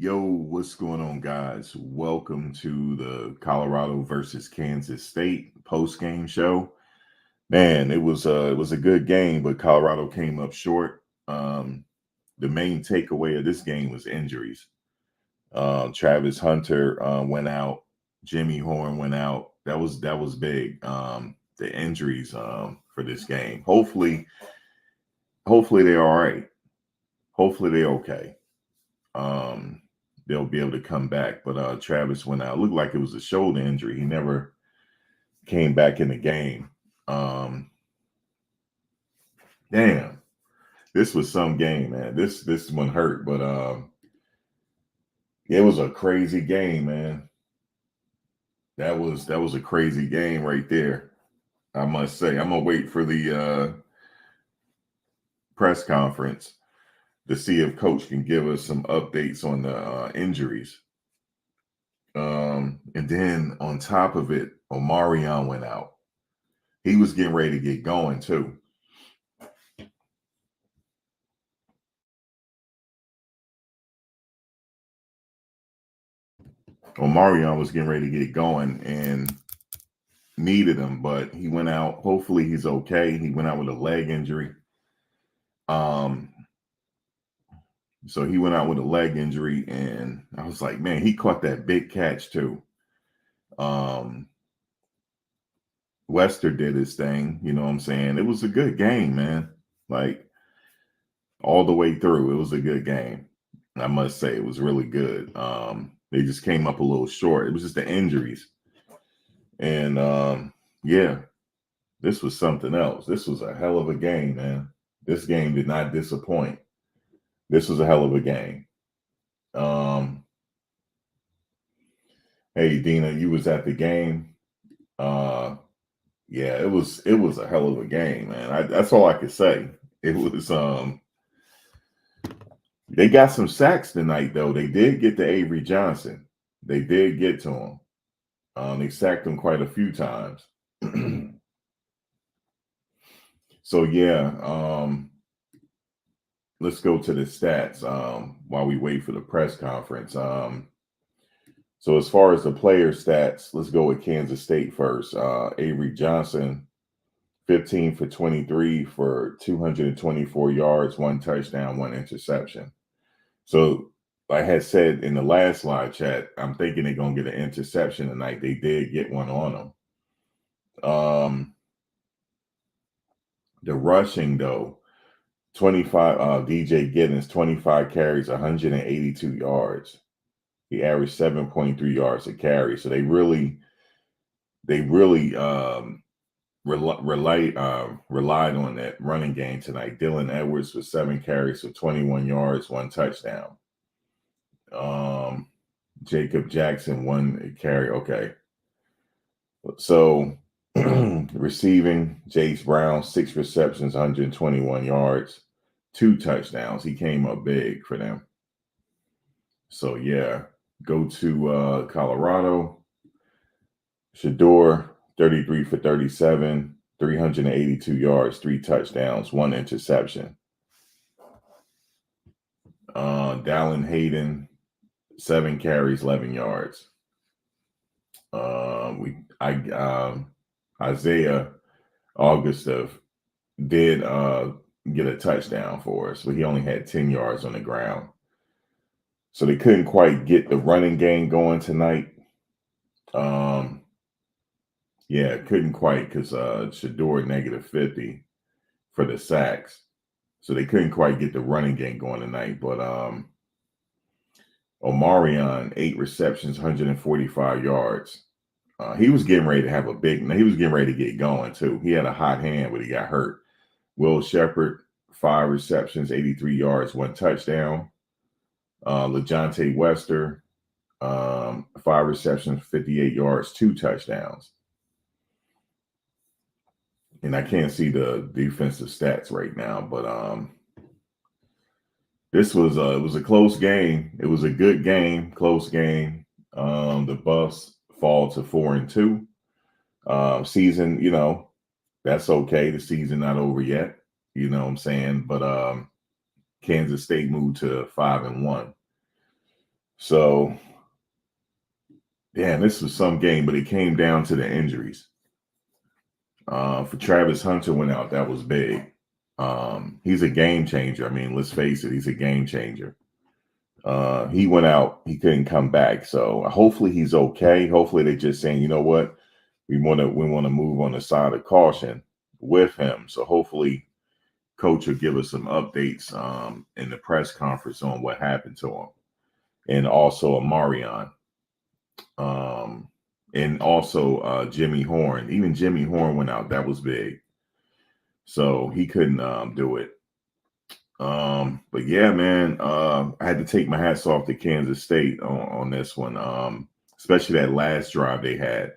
Yo, what's going on, guys? Welcome to the Colorado versus Kansas State post-game show. Man, it was a good game, but Colorado came up short. The main takeaway of this game was injuries. Travis Hunter went out, Jimmy Horn went out. That was big. The injuries for this game. Hopefully they're all right. Hopefully they're okay. Um, they'll be able to come back. But Travis went out. It looked like it was a shoulder injury. He never came back in the game. Um, damn, this was some game, man. This one hurt, but it was a crazy game, man. That was a crazy game right there. I must say. I'm gonna wait for the press conference to see if Coach can give us some updates on the injuries. And then on top of it, Omarion went out. He was getting ready to get going too. Omarion was getting ready to get going and needed him, but he went out. Hopefully he's okay. He went out with a leg injury. Um, so he went out with a leg injury, and I was like, man, he caught that big catch too. Um, Wester did his thing, you know what I'm saying? It was a good game, man. Like all the way through, it was a good game. I must say it was really good. They just came up a little short. It was just the injuries. And yeah, this was something else. This was a hell of a game, man. This game did not disappoint. This was a hell of a game. Um, hey Dina, you was at the game. Uh yeah, it was a hell of a game, man. That's all I could say. It was they got some sacks tonight though. They did get to Avery Johnson. They did get to him. They sacked him quite a few times. So yeah, let's go to the stats while we wait for the press conference. So as far as the player stats, let's go with Kansas State first. Avery Johnson, 15 for 23 for 224 yards, one touchdown, one interception. So like I had said in the last live chat, I'm thinking they're gonna get an interception tonight. They did get one on them. The rushing though, 25 DJ Giddens, 25 carries, 182 yards. He averaged 7.3 yards a carry. So they really relied on that running game tonight. Dylan Edwards with 7 carries for 21 yards, one touchdown. Jacob Jackson, 1 carry. Okay. So receiving, Jace Brown, 6 receptions, 121 yards, 2 touchdowns. He came up big for them. So yeah, go to Colorado. Shador, 33 for 37, 382 yards, 3 touchdowns, 1 interception. Dallin Hayden, 7 carries, 11 yards. Isaiah Augustov did get a touchdown for us, but he only had 10 yards on the ground. So they couldn't quite get the running game going tonight. Yeah, couldn't quite because Shador negative 50 for the sacks. So they couldn't quite get the running game going tonight. But Omarion, 8 receptions, 145 yards. He was getting ready to have he was getting ready to get going too. He had a hot hand, but he got hurt. Will Shepard, 5 receptions, 83 yards, 1 touchdown. LeJontay Wester, 5 receptions, 58 yards, 2 touchdowns. And I can't see the defensive stats right now, but this was it was a close game. It was a good game, close game. The Buffs fall to 4-2. Season, that's okay. The season not over yet. You know what I'm saying? But Kansas State moved to 5-1. So, damn, this was some game, but it came down to the injuries. For Travis Hunter went out, that was big. He's a game changer. I mean, let's face it, he's a game changer. He went out, he couldn't come back. So hopefully he's okay. Hopefully they're just saying, you know what, we want to move on the side of caution with him. So hopefully coach will give us some updates in the press conference on what happened to him. And also Amarion. And also Jimmy Horn. Even Jimmy Horn went out. That was big. So he couldn't do it. But yeah, man, I had to take my hats off to Kansas State on this one, especially that last drive they had.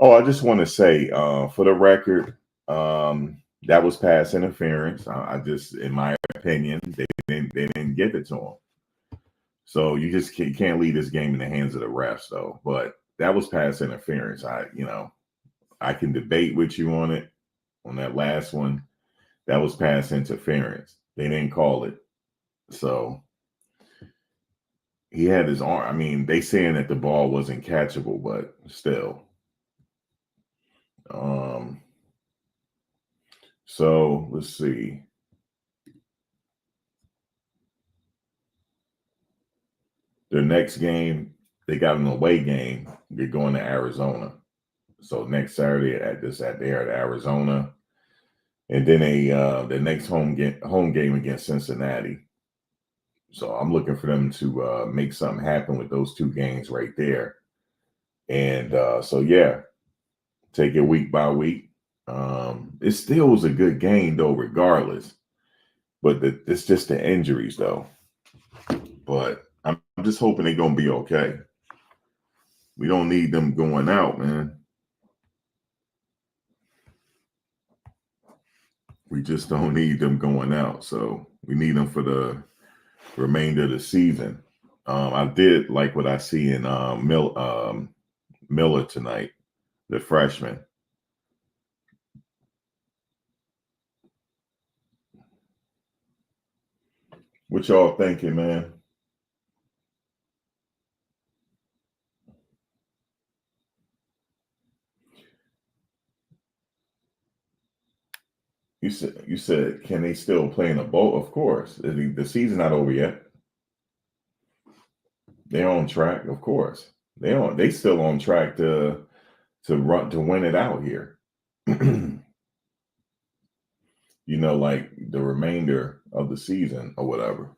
Oh, I just want to say, for the record, that was pass interference. I just, in my opinion, they didn't give it to him. So you just can't leave this game in the hands of the refs, though. But that was pass interference. I can debate with you on it. On that last one, that was pass interference. They didn't call it. So he had his arm. I mean, they saying that the ball wasn't catchable, but still. So let's see. Their next game, they got an away game. They're going to Arizona. So next Saturday at there at Arizona, and then the next home game against Cincinnati. So I'm looking for them to make something happen with those two games right there. And so yeah, take it week by week. It still was a good game though, regardless. But it's just the injuries though. But I'm just hoping they're gonna be okay. We don't need them going out, man. We just don't need them going out. So we need them for the remainder of the season. I did like what I see in Miller tonight, the freshman. What y'all thinking, man? You said can they still play in a bowl? Of course. The season's not over yet. They're on track, of course. They still on track to win it out here. Like the remainder of the season or whatever.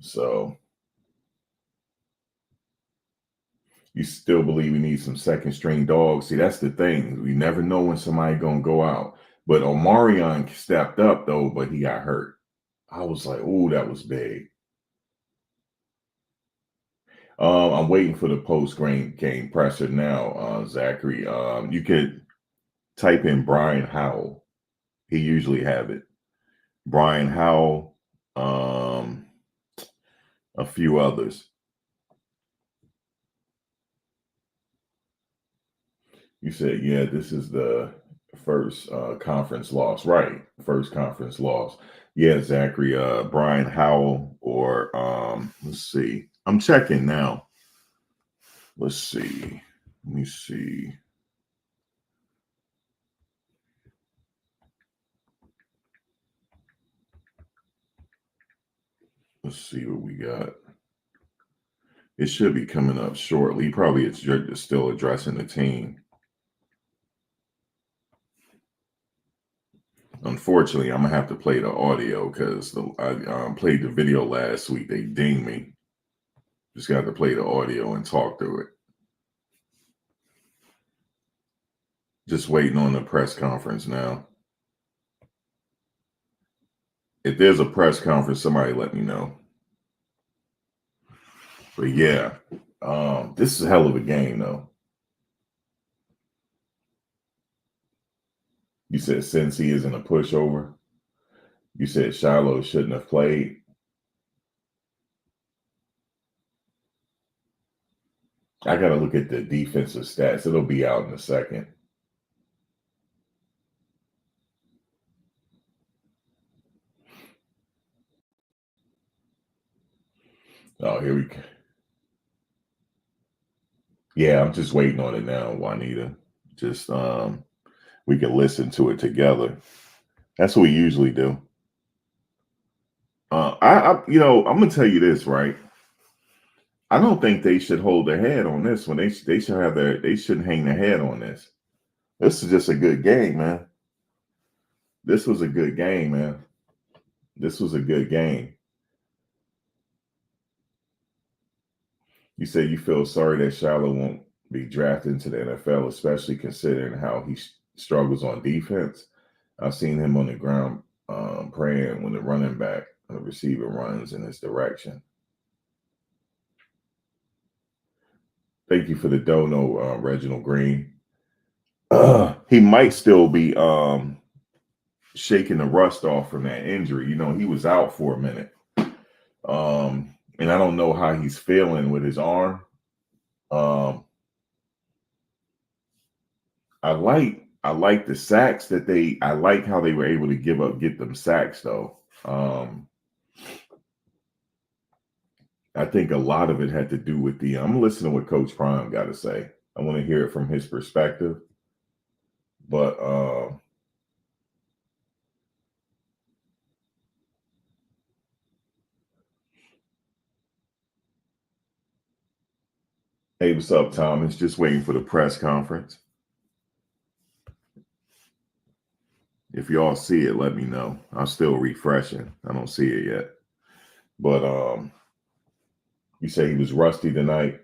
So you still believe we need some second string dogs. See, that's the thing. We never know when somebody gonna go out. But Omarion stepped up though, but he got hurt. I was like, oh, that was big. I'm waiting for the post-game presser now, Zachary. You could type in Brian Howell. He usually have it. Brian Howell, a few others. You said, yeah, this is the first conference loss. Right. First conference loss. Yeah, Zachary, Brian Howell, or let's see. I'm checking now. Let's see. Let me see. Let's see what we got. It should be coming up shortly. Probably it's still addressing the team. Unfortunately, I'm gonna have to play the audio because I played the video last week. They dinged me. Just got to play the audio and talk through it. Just waiting on the press conference now. If there's a press conference, somebody let me know. But yeah, this is a hell of a game, though. You said Cincy isn't a pushover. You said Shiloh shouldn't have played. I got to look at the defensive stats. It'll be out in a second. Oh, here we go. Yeah, I'm just waiting on it now, Juanita. Just we can listen to it together. That's what we usually do. I'm gonna tell you this, right? I don't think they should hold their head on this one. They should have they shouldn't hang their head on this. This is just a good game, man. This was a good game, man. This was a good game. You say you feel sorry that Shiloh won't be drafted into the NFL, especially considering how he struggles on defense. I've seen him on the ground praying when the running back and the receiver runs in his direction. Thank you for the dono, Reginald Green. He might still be shaking the rust off from that injury. You know, he was out for a minute. And I don't know how he's feeling with his arm. I like the sacks that I like how they were able to get them sacks though. I think a lot of it had to do with I'm listening to what Coach Prime got to say. I want to hear it from his perspective. But hey, what's up, Thomas? Just waiting for the press conference. If y'all see it, let me know. I'm still refreshing. I don't see it yet. But you say he was rusty tonight.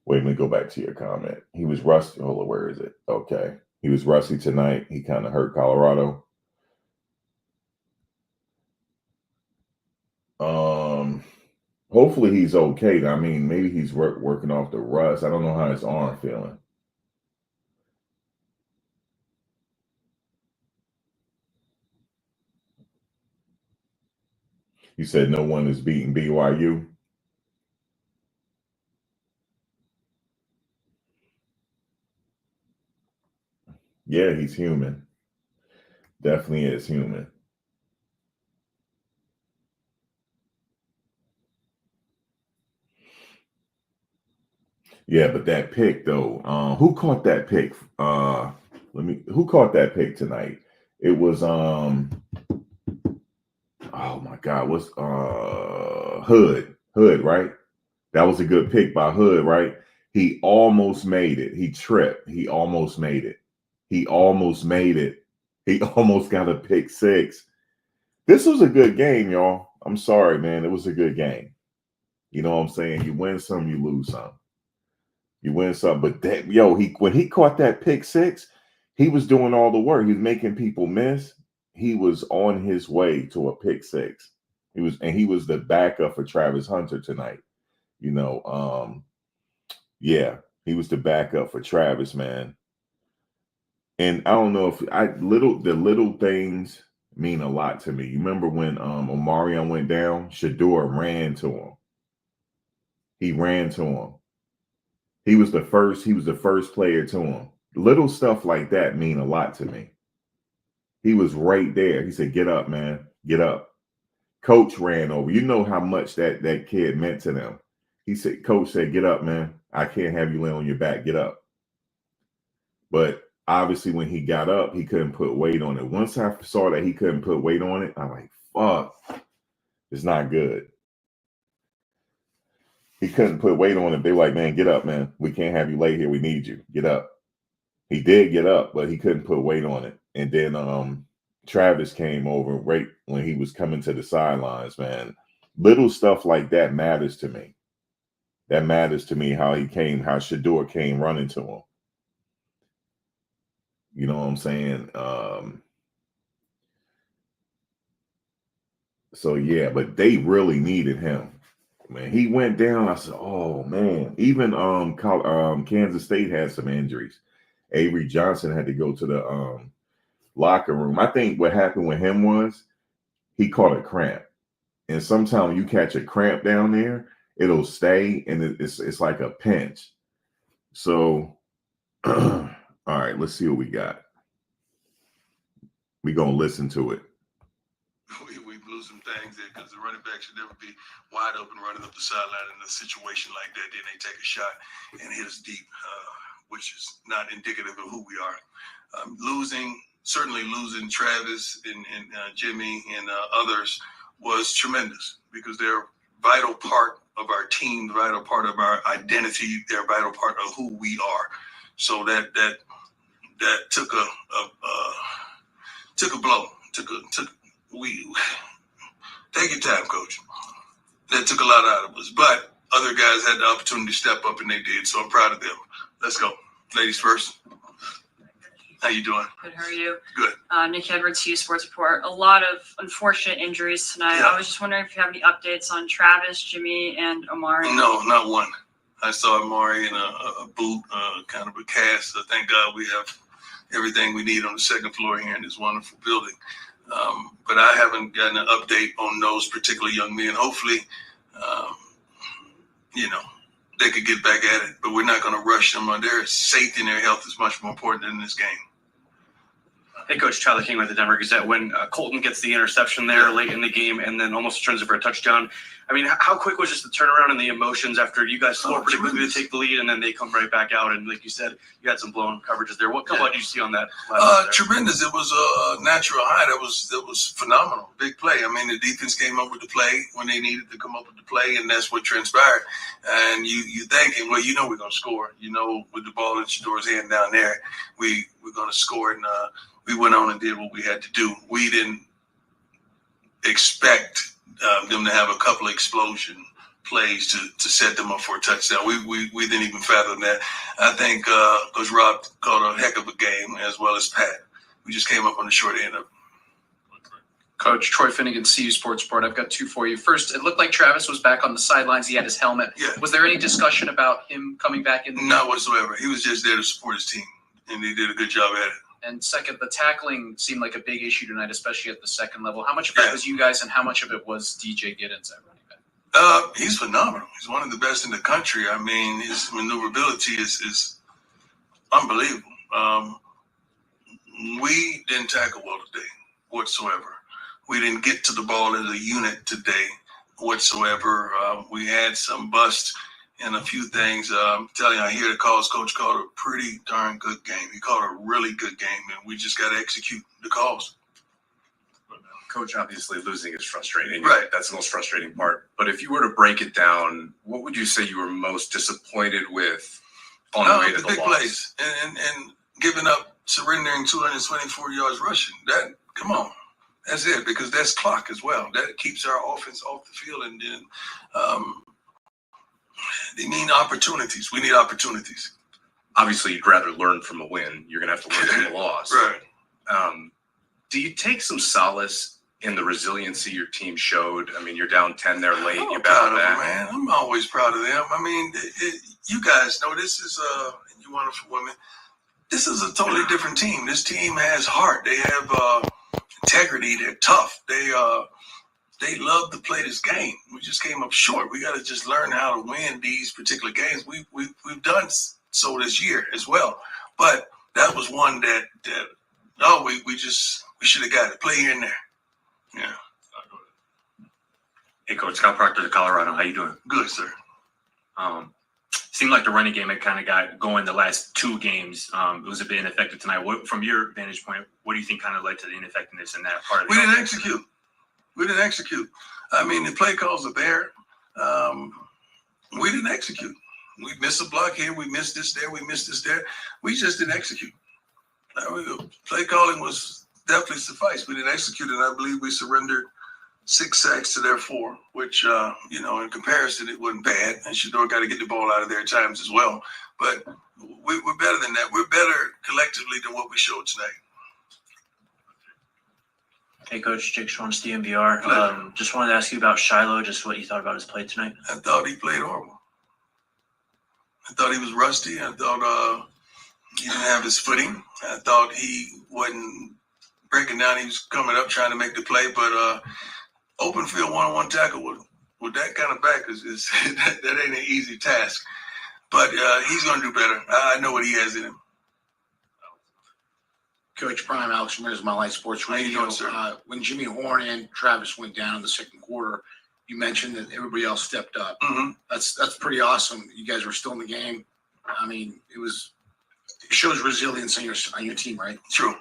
Wait a minute, go back to your comment. He was rusty. Hold on, where is it? Okay. He was rusty tonight. He kind of hurt Colorado. Hopefully he's okay. I mean, maybe he's working off the rust. I don't know how his arm feeling. You said no one is beating BYU. Yeah, he's human. Definitely is human. Yeah, but that pick though, who caught that pick? Who caught that pick tonight? It was oh my God, what's Hood, right? That was a good pick by Hood, right? He almost made it. He tripped. He almost made it. He almost made it. He almost got a pick six. This was a good game, y'all. I'm sorry, man. It was a good game. You know what I'm saying? You win some, you lose some. You win some, but when he caught that pick six, he was doing all the work. He was making people miss. He was on his way to a pick six. He was the backup for Travis Hunter tonight. You know, yeah, he was the backup for Travis, man. And I don't know if the little things mean a lot to me. You remember when Omarion went down, Shador ran to him. He ran to him. He was the first player to him. Little stuff like that mean a lot to me. He was right there. He said, "Get up, man. Get up." Coach ran over. You know how much that kid meant to them. Coach said, "Get up, man. I can't have you lay on your back. Get up." But obviously, when he got up, he couldn't put weight on it. Once I saw that he couldn't put weight on it, I'm like, fuck, it's not good. He couldn't put weight on it. They were like, man, get up, man. We can't have you lay here. We need you. Get up. He did get up, but he couldn't put weight on it. And then Travis came over right when he was coming to the sidelines, man. Little stuff like that matters to me. That matters to me how Shador came running to him. You know what I'm saying? So yeah, but they really needed him. Man, he went down. I said, "Oh man!" Even Kansas State had some injuries. Avery Johnson had to go to the locker room. I think what happened with him was he caught a cramp, and sometimes you catch a cramp down there, it'll stay, and it's like a pinch. So, all right, let's see what we got. We're gonna listen to it. do some things there because the running back should never be wide open running up the sideline in a situation like that. Then they take a shot and hit us deep, which is not indicative of who we are. Certainly losing Travis and Jimmy and others was tremendous because they're a vital part of our team, vital part of our identity. They're a vital part of who we are. So that took a blow. We take your time, coach. That took a lot out of us, but other guys had the opportunity to step up and they did. So I'm proud of them. Let's go, ladies first. How you doing? Good. How are you? Good. Nick Edwards, CU Sports Report. A lot of unfortunate injuries tonight. Yeah. I was just wondering if you have any updates on Travis, Jimmy, and Amari. No, not one. I saw Amari in a boot, kind of a cast. So thank God we have everything we need on the second floor here in this wonderful building. But I haven't gotten an update on those particular young men. Hopefully, they could get back at it. But we're not going to rush them. Their safety and their health is much more important in this game. Hey, Coach, Tyler King with the Denver Gazette. When Colton gets the interception there late in the game and then almost turns it for a touchdown, I mean, how quick was just the turnaround and the emotions after you guys scored pretty quickly to take the lead, and then they come right back out? And like you said, you had some blown coverages there. What did you see on that? Tremendous. It was a natural high. That was phenomenal. Big play. I mean, the defense came up with the play when they needed to come up with the play, and that's what transpired. And you thinking, well, we're going to score. With the ball in Shador's hand down there, we're going to score. And we went on and did what we had to do. We didn't expect them to have a couple of explosion plays to set them up for a touchdown. We didn't even fathom that. I think Coach Rob called a heck of a game, as well as Pat. We just came up on the short end of it. Coach Troy Finnegan, CU Sports Report. I've got two for you. First, it looked like Travis was back on the sidelines. He had his helmet. Yeah. Was there any discussion about him coming back in? Not whatsoever. He was just there to support his team, and he did a good job at it. And second, the tackling seemed like a big issue tonight, especially at the second level. How much of that was you guys, and how much of it was DJ Giddens at running back? He's phenomenal. He's one of the best in the country. I mean, his maneuverability is unbelievable. We didn't tackle well today whatsoever. We didn't get to the ball as a unit today whatsoever. We had some busts and a few things. I'm telling you, I hear the calls. Coach called a pretty darn good game. He called a really good game, and we just got to execute the calls. Coach, obviously losing is frustrating. Right. That's the most frustrating part. But if you were to break it down, what would you say you were most disappointed with on the way to the big loss? plays and giving up, surrendering 224 yards rushing. That, come on. That's it, because that's clock as well. That keeps our offense off the field, and then they need opportunities. We need opportunities. Obviously, you'd rather learn from a win. You're going to have to learn from a loss. Right. Do you take some solace in the resiliency your team showed? I mean, you're down 10 there late. I'm You're proud of back. them, man. I'm always proud of them. I mean, you guys know this is you wonderful women. This is a totally different team. This team has heart. They have integrity. They're tough. They love to play this game. We just came up short. We got to just learn how to win these particular games. We've done so this year as well, but that was one that we should have got it. Play here and there. Yeah. Hey, Coach, Scott Proctor to Colorado. How you doing? Good, sir. Seemed like the running game had kind of got going the last two games. It was a bit ineffective tonight. From your vantage point, what do you think kind of led to the ineffectiveness in that part of the We game? didn't execute. I mean, the play calls are there. We didn't execute. We missed a block here. We missed this there. We missed this there. We just didn't execute. Play calling was definitely suffice. We didn't execute, and I believe we surrendered 6 sacks to their 4, which, in comparison, it wasn't bad. And Shador got to get the ball out of there at times as well. But we're better than that. We're better collectively than what we showed tonight. Hey, Coach, Jake Schwan's DMVR. Just wanted to ask you about Shiloh, just what you thought about his play tonight. I thought he played horrible. I thought he was rusty. I thought he didn't have his footing. I thought he wasn't breaking down. He was coming up trying to make the play, but open field one-on-one tackle with that kind of back is that ain't an easy task. But he's going to do better. I know what he has in him. Coach Prime, Alex Ramirez, My Life Sports How you Radio. doing, sir? When Jimmy Horn and Travis went down in the second quarter, you mentioned that everybody else stepped up. Mm-hmm. That's pretty awesome. You guys were still in the game. I mean, it shows resilience on your team, right? True.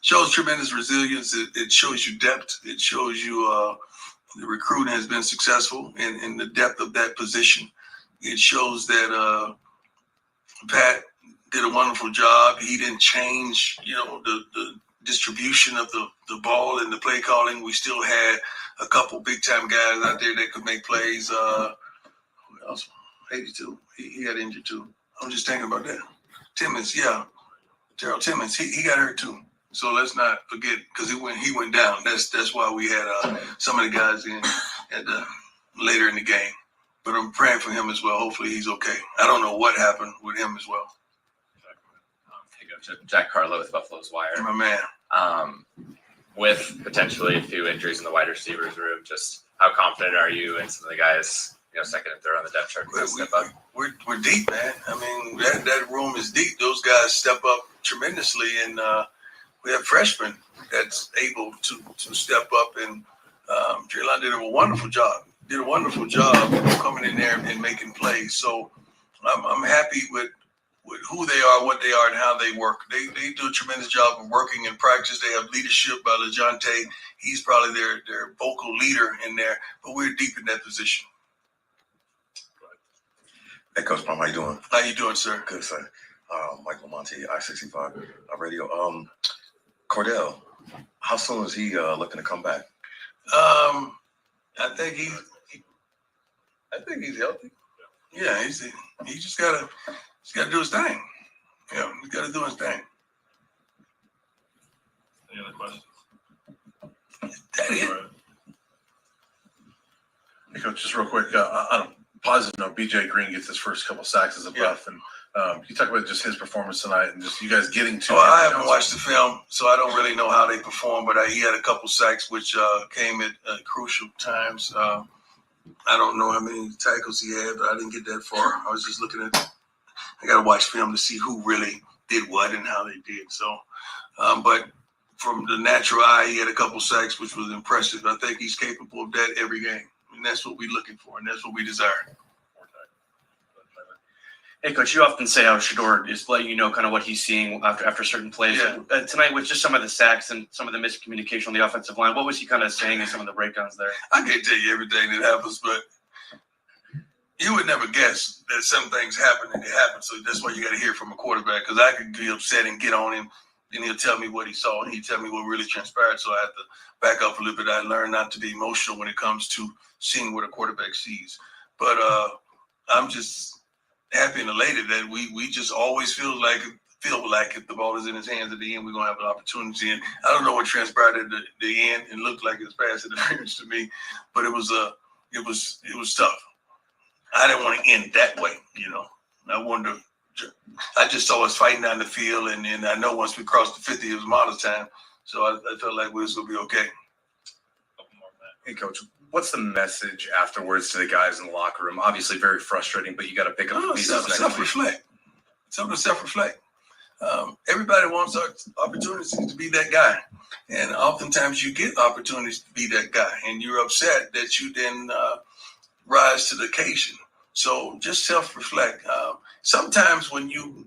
Shows tremendous resilience. It shows you depth. It shows you the recruiting has been successful in the depth of that position. It shows that Pat did a wonderful job. He didn't change, the distribution of the ball and the play calling. We still had a couple big time guys out there that could make plays. Who else? 82. He got injured too. I'm just thinking about that. Timmons, yeah. Terrell Timmons, he got hurt too. So let's not forget, because he went down. That's why we had some of the guys in at later in the game. But I'm praying for him as well. Hopefully he's okay. I don't know what happened with him as well. Jack Carlo with Buffalo's Wire. My man. With potentially a few injuries in the wide receivers room, just how confident are you in some of the guys, second and third on the depth chart to step up? We're deep, man. I mean, that room is deep. Those guys step up tremendously, and we have freshmen that's able to step up. And Treylon did a wonderful job. Coming in there and making plays. So I'm happy with who they are, what they are, and how they work. They do a tremendous job of working in practice. They have leadership by LeJohntay. He's probably their vocal leader in there, but we're deep in that position. Hey, Coach Palm, how you doing? How you doing, sir? Good, sir. Michael Monte, I-65 Radio. Cordell, how soon is he looking to come back? I think he's healthy. Yeah, he just gotta do his thing. Yeah, he's gotta do his thing. Any other questions? That it. All right. Hey, Coach, just real quick, on a positive note, BJ Green gets his first couple sacks as a buff, and you talk about just his performance tonight and just you guys getting to. I haven't watched the film, so I don't really know how they perform. But he had a couple sacks, which came at crucial times. I don't know how many tackles he had, but I didn't get that far. I was just looking at. I got to watch film to see who really did what and how they did. So, but from the natural eye, he had a couple sacks, which was impressive. I think he's capable of that every game, and that's what we're looking for, and that's what we desire. Hey, Coach, you often say how Shador is letting you know kind of what he's seeing after certain plays. Yeah. Tonight, with just some of the sacks and some of the miscommunication on the offensive line, what was he kind of saying in some of the breakdowns there? I can't tell you everything that happens, but you would never guess that some things happen and they happen. So that's why you got to hear from a quarterback, because I could be upset and get on him, and he'll tell me what he saw, and he'll tell me what really transpired. So I have to back up a little bit. I learned not to be emotional when it comes to seeing what a quarterback sees. But I'm just happy and elated that we just always feel like if the ball is in his hands at the end, we're gonna have an opportunity. And I don't know what transpired at the end. It looked like it was pass interference to me, but it was tough. I didn't want to end that way, I just saw us fighting down the field, and I know once we crossed the 50, it was Marta's time. So I felt like we was gonna be okay. Hey, Coach, what's the message afterwards to the guys in the locker room? Obviously very frustrating, but you got to pick up the pieces next week. Self-reflect. Something to self-reflect. Everybody wants opportunities to be that guy. And oftentimes you get opportunities to be that guy, and you're upset that you didn't rise to the occasion. So just self-reflect. Sometimes when you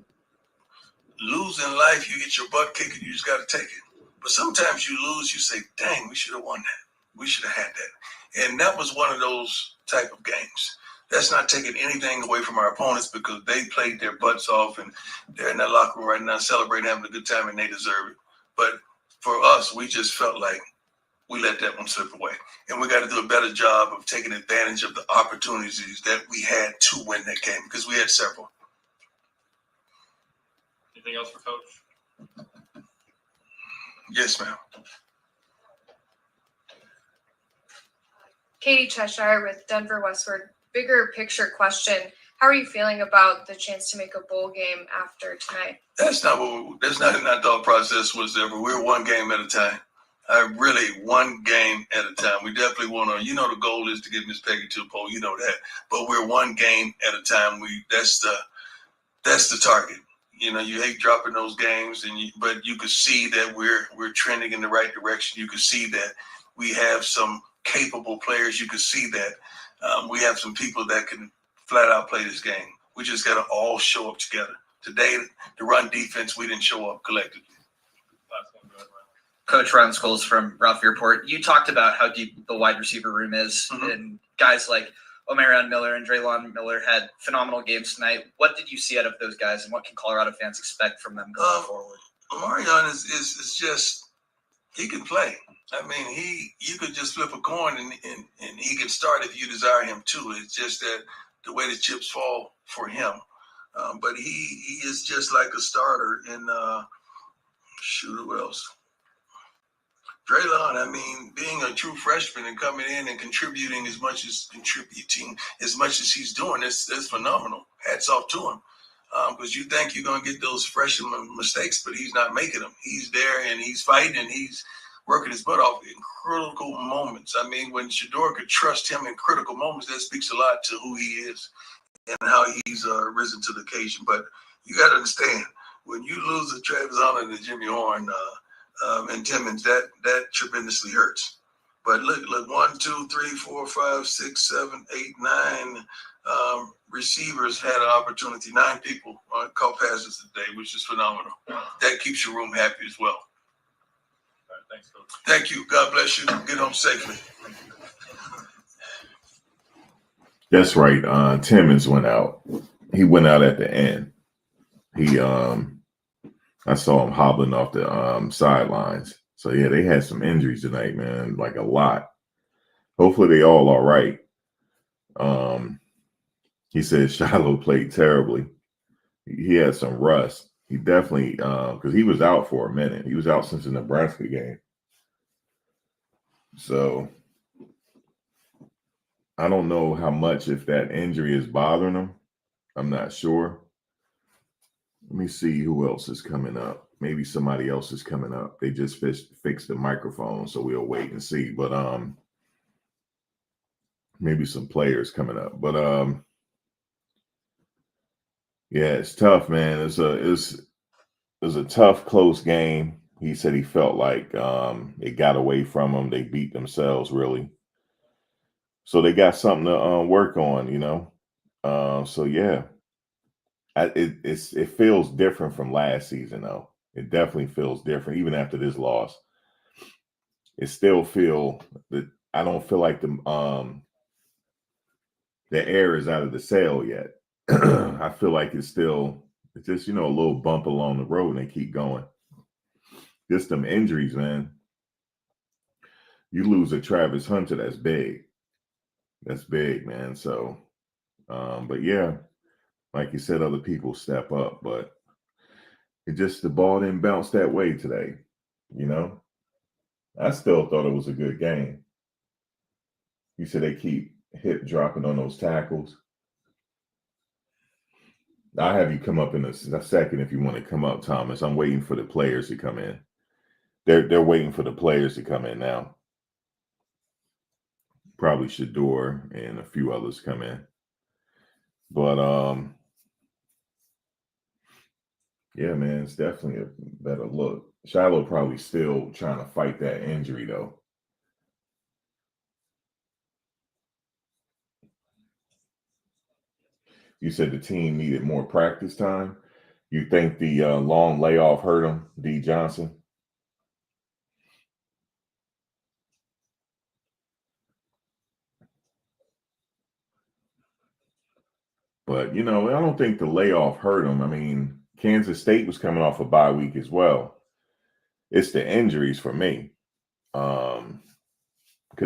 lose in life, you get your butt kicked and you just got to take it. But sometimes you lose, you say, dang, we should have won that. We should have had that. And that was one of those type of games. That's not taking anything away from our opponents, because they played their butts off and they're in that locker room right now celebrating, having a good time, and they deserve it. But for us, we just felt like we let that one slip away. And we got to do a better job of taking advantage of the opportunities that we had to win that game, because we had several. Anything else for Coach? Yes, ma'am. Katie Cheshire with Denver Westward. Bigger picture question. How are you feeling about the chance to make a bowl game after tonight? That's not in our thought process whatsoever. We're one game at a time. One game at a time. We definitely want to, the goal is to get Miss Peggy to a poll, that. But we're one game at a time. That's the target. You know, you hate dropping those games, but you could see that we're trending in the right direction. You could see that we have some capable players. You could see that we have some people that can flat out play this game. We just got to all show up together. Today, the run defense, we didn't show up collectively. Coach Ron Scholes from Ralph Report. You talked about how deep the wide receiver room is, and guys like Omarion Miller and Draylon Miller had phenomenal games tonight. What did you see out of those guys, and what can Colorado fans expect from them going forward? Omarion is just, he can play. I mean, you could just flip a coin and he can start if you desire him to. It's just that the way the chips fall for him. But he is just like a starter. And who else? Draylon, I mean, being a true freshman and coming in and contributing as much as he's doing, it's phenomenal. Hats off to him. Because you think you're going to get those freshman mistakes, but he's not making them. He's there and he's fighting and he's working his butt off in critical moments. I mean, when Shador could trust him in critical moments, that speaks a lot to who he is and how he's risen to the occasion. But you got to understand, when you lose to Travis Hunter and Jimmy Horn and Timmons, that tremendously hurts. But look, 1, 2, 3, 4, 5, 6, 7, 8, 9 receivers had an opportunity. 9 people caught passes today, which is phenomenal. That keeps your room happy as well. Thanks, Coach. Thank you. God bless you. Get home safely. That's right. Timmons went out. He went out at the end. I saw him hobbling off the sidelines. So yeah, they had some injuries tonight, man. Like a lot. Hopefully they all right. He said Shiloh played terribly. He had some rust. He definitely, because he was out for a minute. He was out since the Nebraska game. So I don't know how much, if that injury is bothering him. I'm not sure. Let me see who else is coming up. Maybe somebody else is coming up. They just fixed the microphone, so we'll wait and see. But maybe some players coming up. But yeah, it's tough, man. It was a tough, close game. He said he felt like it got away from them. They beat themselves, really. So they got something to work on, you know. So yeah, it feels different from last season, though. It definitely feels different, even after this loss. It still feel that I don't feel like the air is out of the sail yet. I feel like it's just, you know, a little bump along the road and they keep going. Just them injuries, man. You lose a Travis Hunter, that's big. That's big, man. So, but yeah, like you said, other people step up, but the ball didn't bounce that way today, you know? I still thought it was a good game. You said they keep hip dropping on those tackles. I'll have you come up in a second if you want to come up, Thomas. I'm waiting for the players to come in. They're waiting for the players to come in now. Probably Shador and a few others come in. But yeah, man, it's definitely a better look. Shiloh probably still trying to fight that injury, though. You said the team needed more practice time. You think the long layoff hurt him, D. Johnson? But, you know, I don't think the layoff hurt him. I mean, Kansas State was coming off a bye week as well. It's the injuries for me. Because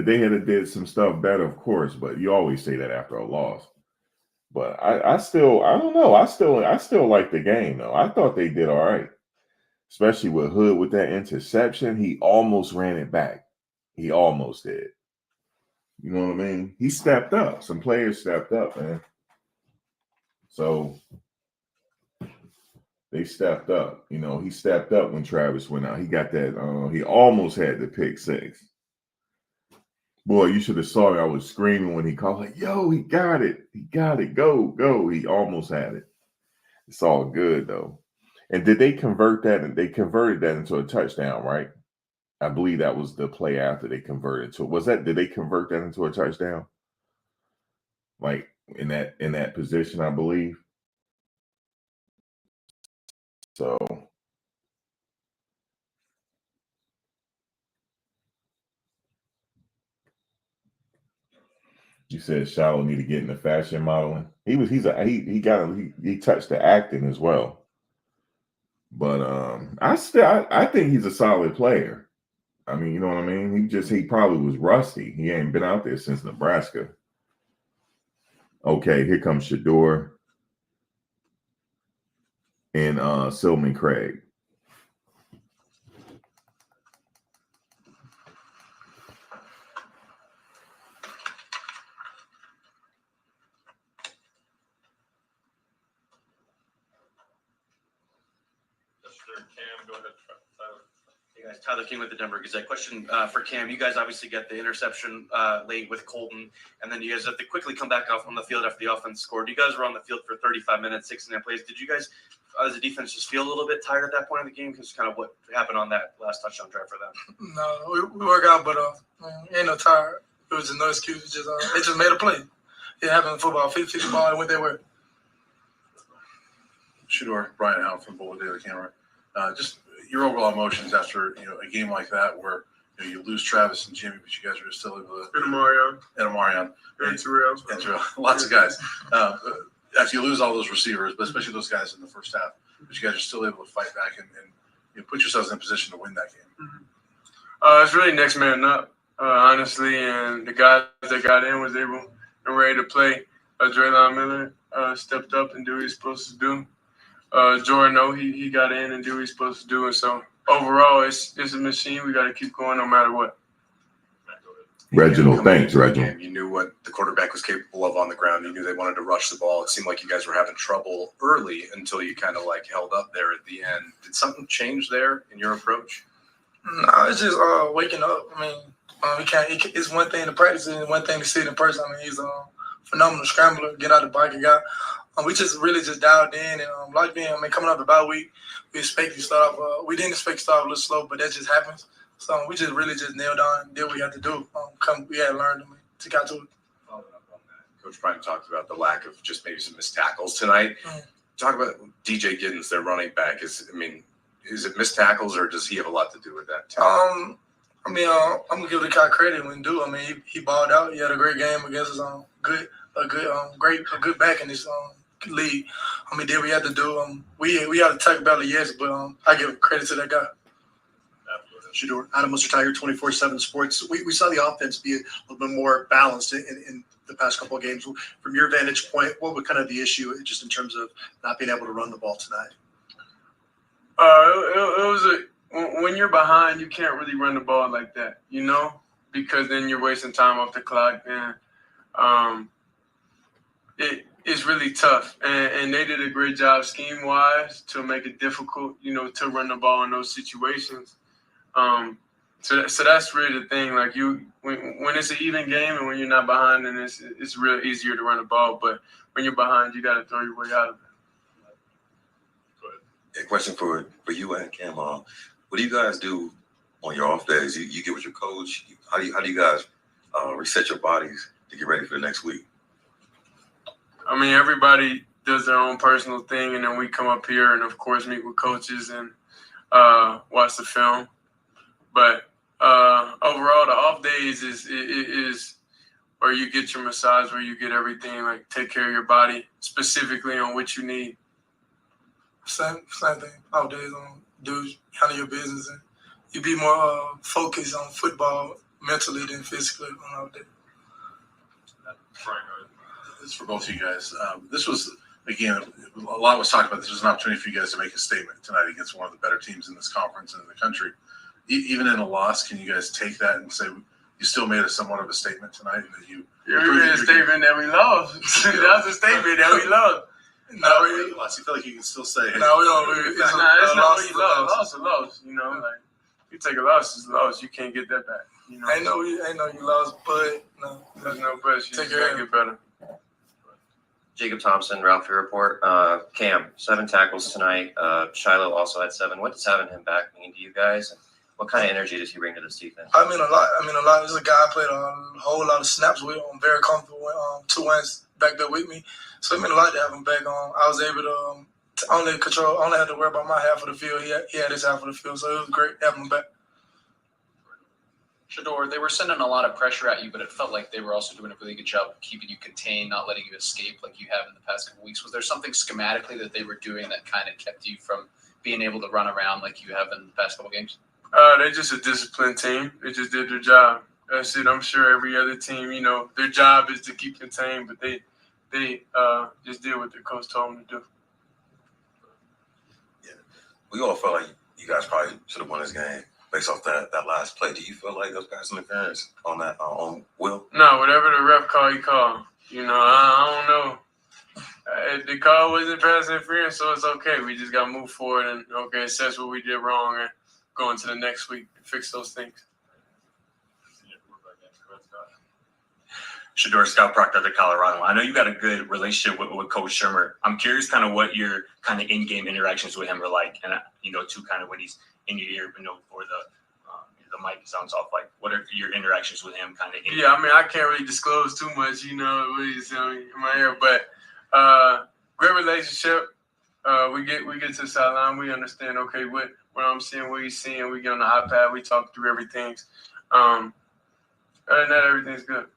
they had did some stuff better, of course, but you always say that after a loss. But I don't know. I still like the game, though. I thought they did all right, especially with Hood with that interception. He almost ran it back. He almost did. You know what I mean? He stepped up. Some players stepped up, man. So they stepped up. You know, he stepped up when Travis went out. He got that. He almost had the pick 6. Boy, you should have saw me. I was screaming when he called, like, yo, he got it. He got it. Go, go. He almost had it. It's all good, though. And did they convert that? And they converted that into a touchdown, right? I believe that was the play after they converted to it. Did they convert that into a touchdown? Like in that position, I believe. So you said Shiloh need to get into fashion modeling. He touched the acting as well. But I think he's a solid player. I mean, you know what I mean? He probably was rusty. He ain't been out there since Nebraska. Okay, here comes Shador and Silman Craig. Cam, go ahead. Hey guys, Tyler King with the Denver Gazette. Question for Cam. You guys obviously get the interception late with Colton, and then you guys have to quickly come back off on the field after the offense scored. You guys were on the field for 35 minutes, 69 plays. Did you guys, as a defense, just feel a little bit tired at that point in the game? Because kind of what happened on that last touchdown drive for them? No, we work out, but ain't no tired. It was just no excuse. They just made a play. It happened in football. 50-50 ball, and went their way. Shador, Brian Howe from Boulder Daily Camera. Just your overall emotions after a game like that where you lose Travis and Jimmy, but you guys are still able to. And Amarion. And Terrell. Lots of guys. After you lose all those receivers, but especially those guys in the first half, but you guys are still able to fight back and put yourselves in a position to win that game. It's really next man up, honestly, and the guys that got in was able and ready to play. Draylon Miller stepped up and did what he's supposed to do. Jordan, he got in and did what he's supposed to do. And so overall, it's a machine. We got to keep going no matter what. Reginald, thanks, Reginald. You knew what the quarterback was capable of on the ground. You knew they wanted to rush the ball. It seemed like you guys were having trouble early until you kind of held up there at the end. Did something change there in your approach? No, it's just waking up. I mean, we can't. It's one thing to practice and one thing to see it in person. I mean, he's a phenomenal scrambler. Get out the bike and got. We just really dialed in and like being. I mean, coming up the bye week, we expect to start off. We didn't expect to start off a little slow, but that just happens. So we just really nailed on, did what we had to do. We had learned to get to it. Following up on that, Coach Bryant talked about the lack of just maybe some missed tackles tonight. Talk about DJ Giddens, their running back. Is it missed tackles or does he have a lot to do with that? I'm gonna give the guy credit when due. I mean, he balled out. He had a great game against his a good back in this league. I mean, did what we had to do. We had to tackle battle, yes, but I give credit to that guy. Shador, Adam Mr. Tiger, 24/7 Sports. We saw the offense be a little bit more balanced in the past couple of games. From your vantage point, what was kind of the issue just in terms of not being able to run the ball tonight? When you're behind, you can't really run the ball like that, because then you're wasting time off the clock. And it's really tough. And they did a great job scheme-wise to make it difficult, to run the ball in those situations. So that's really the thing. Like when it's an even game and when you're not behind, then it's real easier to run the ball. But when you're behind, you got to throw your way out of it. A question for you and Cam. What do you guys do on your off days? You get with your coach. How do you guys reset your bodies to get ready for the next week? I mean, everybody does their own personal thing, and then we come up here and, of course, meet with coaches and watch the film. But overall, the off days is where you get your massage, where you get everything, like take care of your body specifically on what you need. Same thing. Off days handle your business, and you be more focused on football mentally than physically on off day. This is for both of you guys. This was, again, a lot was talked about. This was an opportunity for you guys to make a statement tonight against one of the better teams in this conference and in the country. Even in a loss, can you guys take that and say you still made somewhat of a statement tonight? That you made a statement that we lost. That was a statement that we lost. No, you feel like you can still say. No, we don't. It's not really lost. Loss. Like you take a loss, it's a loss. You can't get that back. I know you lost, but no, there's no but. You just gotta get better. Jacob Thompson, Ralph Report. Cam, 7 tackles tonight. Shiloh also had 7. What does having him back mean to you guys? What kind of energy does he bring to this defense? I mean a lot. This is a guy I played a whole lot of snaps with. I'm very comfortable with 2 wins back there with me. So it meant a lot to have him back on. I was able to only had to worry about my half of the field. He had his half of the field. So it was great having him back. Shador, they were sending a lot of pressure at you, but it felt like they were also doing a really good job of keeping you contained, not letting you escape like you have in the past couple weeks. Was there something schematically that they were doing that kind of kept you from being able to run around like you have in the past couple games? They're just a disciplined team. They just did their job. That's it. I'm sure every other team, their job is to keep contained, but they just did what their coach told them to do. Yeah, we all felt like you guys probably should have won this game based off that last play. Do you feel like those pass interference on that on Will? No, whatever the ref call, he called. I don't know. The call wasn't pass interference, so it's okay. We just got to move forward and assess what we did wrong and go into the next week and fix those things. Shador, Scott Proctor to Colorado. I know you got a good relationship with Coach Shermer. I'm curious kind of what your kind of in-game interactions with him are like, and too kind of when he's in your ear, before the mic sounds off. Like, what are your interactions with him kind of? Yeah, I can't really disclose too much, what he's in my ear, but great relationship. We get to the sideline, we understand. Okay, what I'm seeing, what he's seeing. We get on the iPad, we talk through everything. Other than that, everything's good.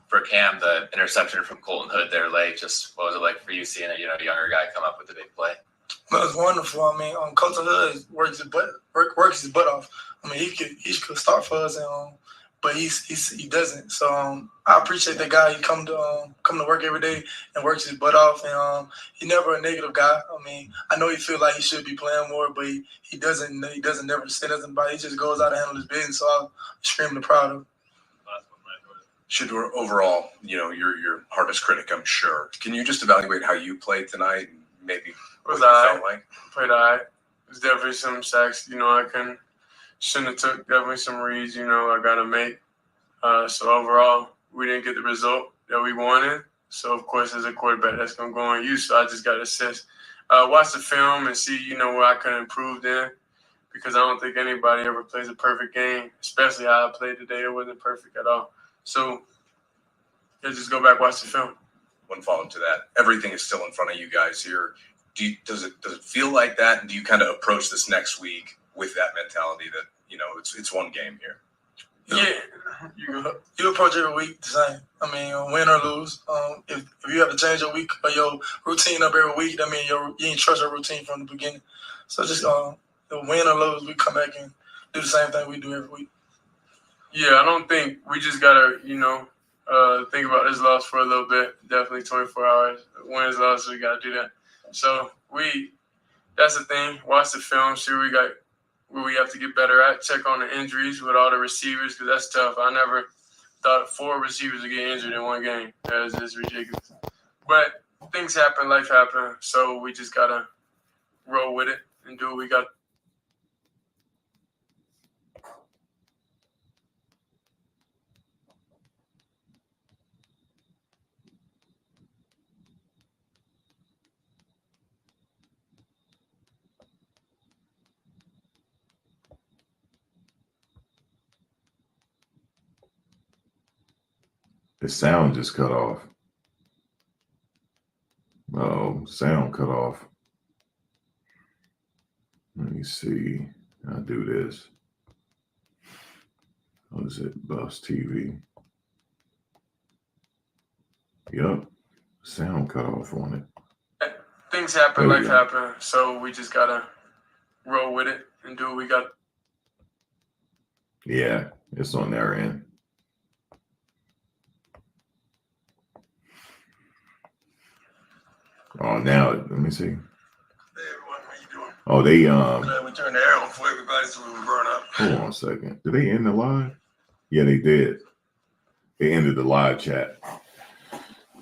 For Cam, the interception from Colton Hood there late, just what was it like for you seeing a younger guy come up with a big play? Well, it's wonderful. Coach Hood works his butt off. He could start for us, but he doesn't. So I appreciate that guy. He come to work every day and works his butt off, and he's never a negative guy. I know he feel like he should be playing more, but he doesn't. He doesn't never say nothing about it. He just goes out and handles his business. So I'm extremely proud of him. Shador, overall, your hardest critic, I'm sure. Can you just evaluate how you played tonight and maybe what you felt like? Played all right. There's definitely some sacks, shouldn't have took, definitely some reads, I got to make. So overall, we didn't get the result that we wanted. So, of course, as a quarterback, that's going to go on you. So I just got to assess, watch the film and see, where I could improve there. Because I don't think anybody ever plays a perfect game, especially how I played today. It wasn't perfect at all. So, just go back, watch the film. One follow-up to that. Everything is still in front of you guys here. Does it feel like that? And do you kind of approach this next week with that mentality that, it's one game here? Yeah. You approach every week the same. Win or lose. If you have to change your week or your routine up every week, that means you ain't trust your routine from the beginning. So just win or lose, we come back and do the same thing we do every week. Yeah, I don't think we just gotta, think about this loss for a little bit. Definitely 24 hours. Wins, losses, we gotta do that. So that's the thing. Watch the film, see where we have to get better at. Check on the injuries with all the receivers because that's tough. I never thought 4 receivers would get injured in one game. That is just ridiculous. But things happen, life happens. So we just gotta roll with it and do what we got. The sound just cut off. Oh, sound cut off. Let me see. I'll do this. What is it? Bus TV. Yep. Sound cut off on it. Things happen, life happens. So we just gotta roll with it and do what we got. Yeah, it's on their end. Oh, now let me see. Hey everyone, how you doing? Oh, they Glad we turned the air on for everybody so we can burn up. Hold on a second. Did they end the live? Yeah, they did. They ended the live chat.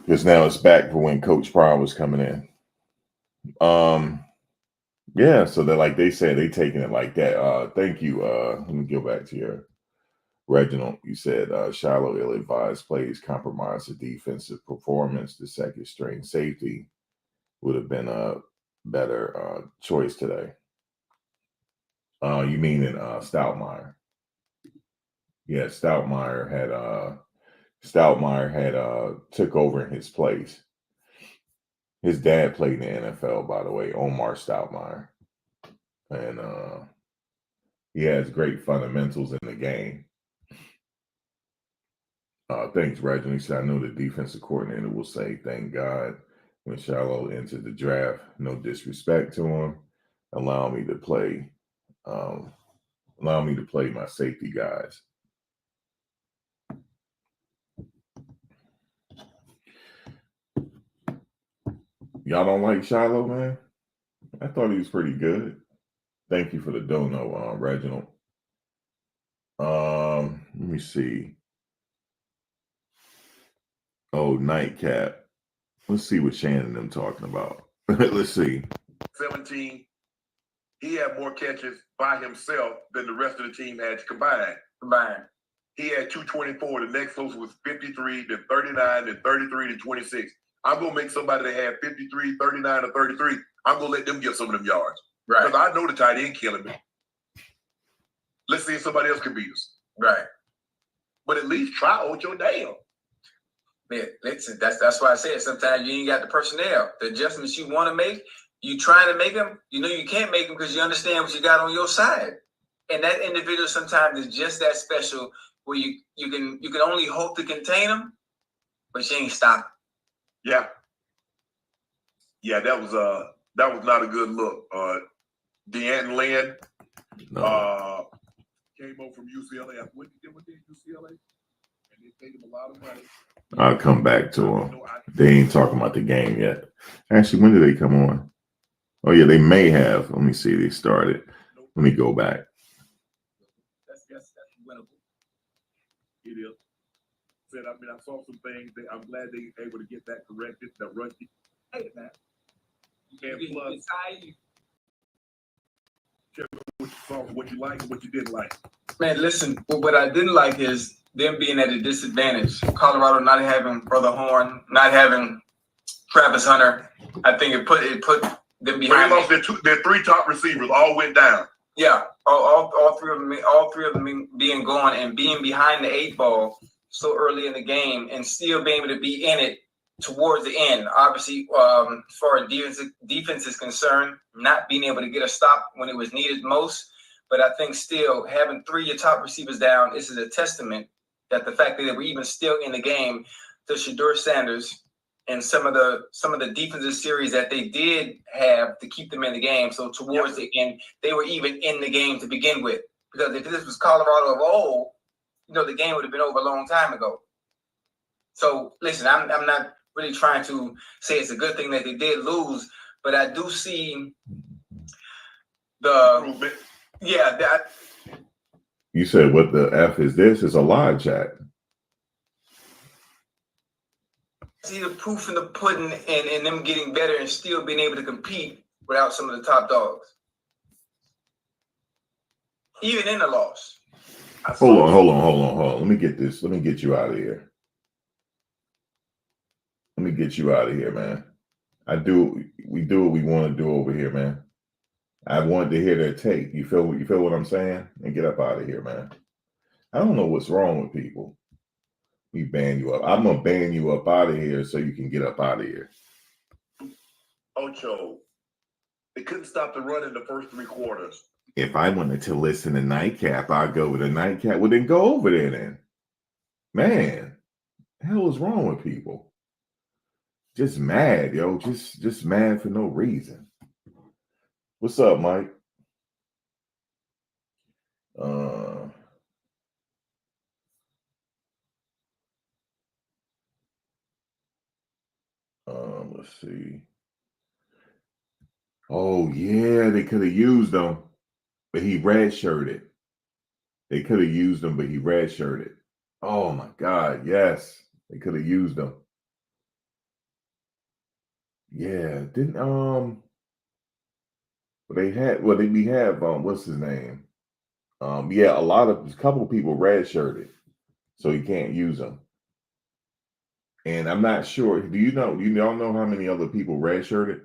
Because now it's back for when Coach Pryor was coming in. Yeah, so they're like they said, they taking it like that. Thank you. Let me go back to your Reginald, you said Shiloh ill-advised plays compromised the defensive performance. The second string safety would have been a better choice today. You mean in Stoutmeyer? Yeah, Stoutmeyer had took over in his place. His dad played in the NFL, by the way, Omar Stoutmeyer, and he has great fundamentals in the game. Thanks, Reginald. He said, I know the defensive coordinator will say, thank God, when Shiloh entered the draft. No disrespect to him. Allow me to play my safety guys. Y'all don't like Shiloh, man? I thought he was pretty good. Thank you for the dono, Reginald. Let me see. Oh, nightcap. Let's see what Shannon and them talking about. Let's see. 17. He had more catches by himself than the rest of the team had combined. He had 224. The next closest was 53, then 39, then 33, then 26. I'm going to make somebody that had 53, 39, or 33. I'm going to let them get some of them yards. Right. Because I know the tight end killing me. Let's see if somebody else can beat us. Right. But at least try out your damn. Man, listen, that's why I said sometimes you ain't got the personnel. The adjustments you want to make, you trying to make them, you know you can't make them because you understand what you got on your side. And that individual sometimes is just that special where you can only hope to contain them, but you ain't stop. Yeah. Yeah, that was not a good look. Deanne Lynn came over from UCLA. What did UCLA? And they paid him a lot of money. I'll come back to them. They ain't talking about the game yet. Actually, when did they come on? Oh, yeah, they may have. Let me see. They started. Let me go back. That's winnable. It is. Said, I saw some things. I'm glad they were able to get that corrected. The run. Hey, man. And plus, what you saw, what you liked, and what you didn't like. Man, listen, what I didn't like is them being at a disadvantage. Colorado not having Brother Horn, not having Travis Hunter. I think it put them behind. They lost their three top receivers, all went down. Yeah, all three of them being gone and being behind the 8 ball so early in the game and still being able to be in it towards the end. Obviously, as far as defense is concerned, not being able to get a stop when it was needed most. But I think still having 3 of your top receivers down, this is a testament that the fact that they were even still in the game to Shedeur Sanders and some of the defensive series that they did have to keep them in the game. So towards the end, they were even in the game to begin with. Because if this was Colorado of old, the game would have been over a long time ago. So listen, I'm not really trying to say it's a good thing that they did lose, but I do see the that. You said what the F is this? It's a live chat. See the proof in the pudding and them getting better and still being able to compete without some of the top dogs. Even in the loss. Hold on. Let me get this. Let me get you out of here. Let me get you out of here, man. We do what we want to do over here, man. I wanted to hear their take. You feel what I'm saying? And get up out of here, man. I don't know what's wrong with people. We ban you up. I'm gonna ban you up out of here so you can get up out of here. Ocho, they couldn't stop the run in the first 3 quarters. If I wanted to listen to Nightcap, I'd go with a Nightcap. Well, then go over there then. Man, the hell is wrong with people? Just mad, yo. Just mad for no reason. What's up, Mike? Let's see. Oh yeah, they could have used him, but he redshirted. They could have used him, but he redshirted. Oh my God, yes, they could have used him. Yeah, didn't they have what's his name? Yeah, a couple of people redshirted, so he can't use them. And I'm not sure. Do you don't know how many other people redshirted?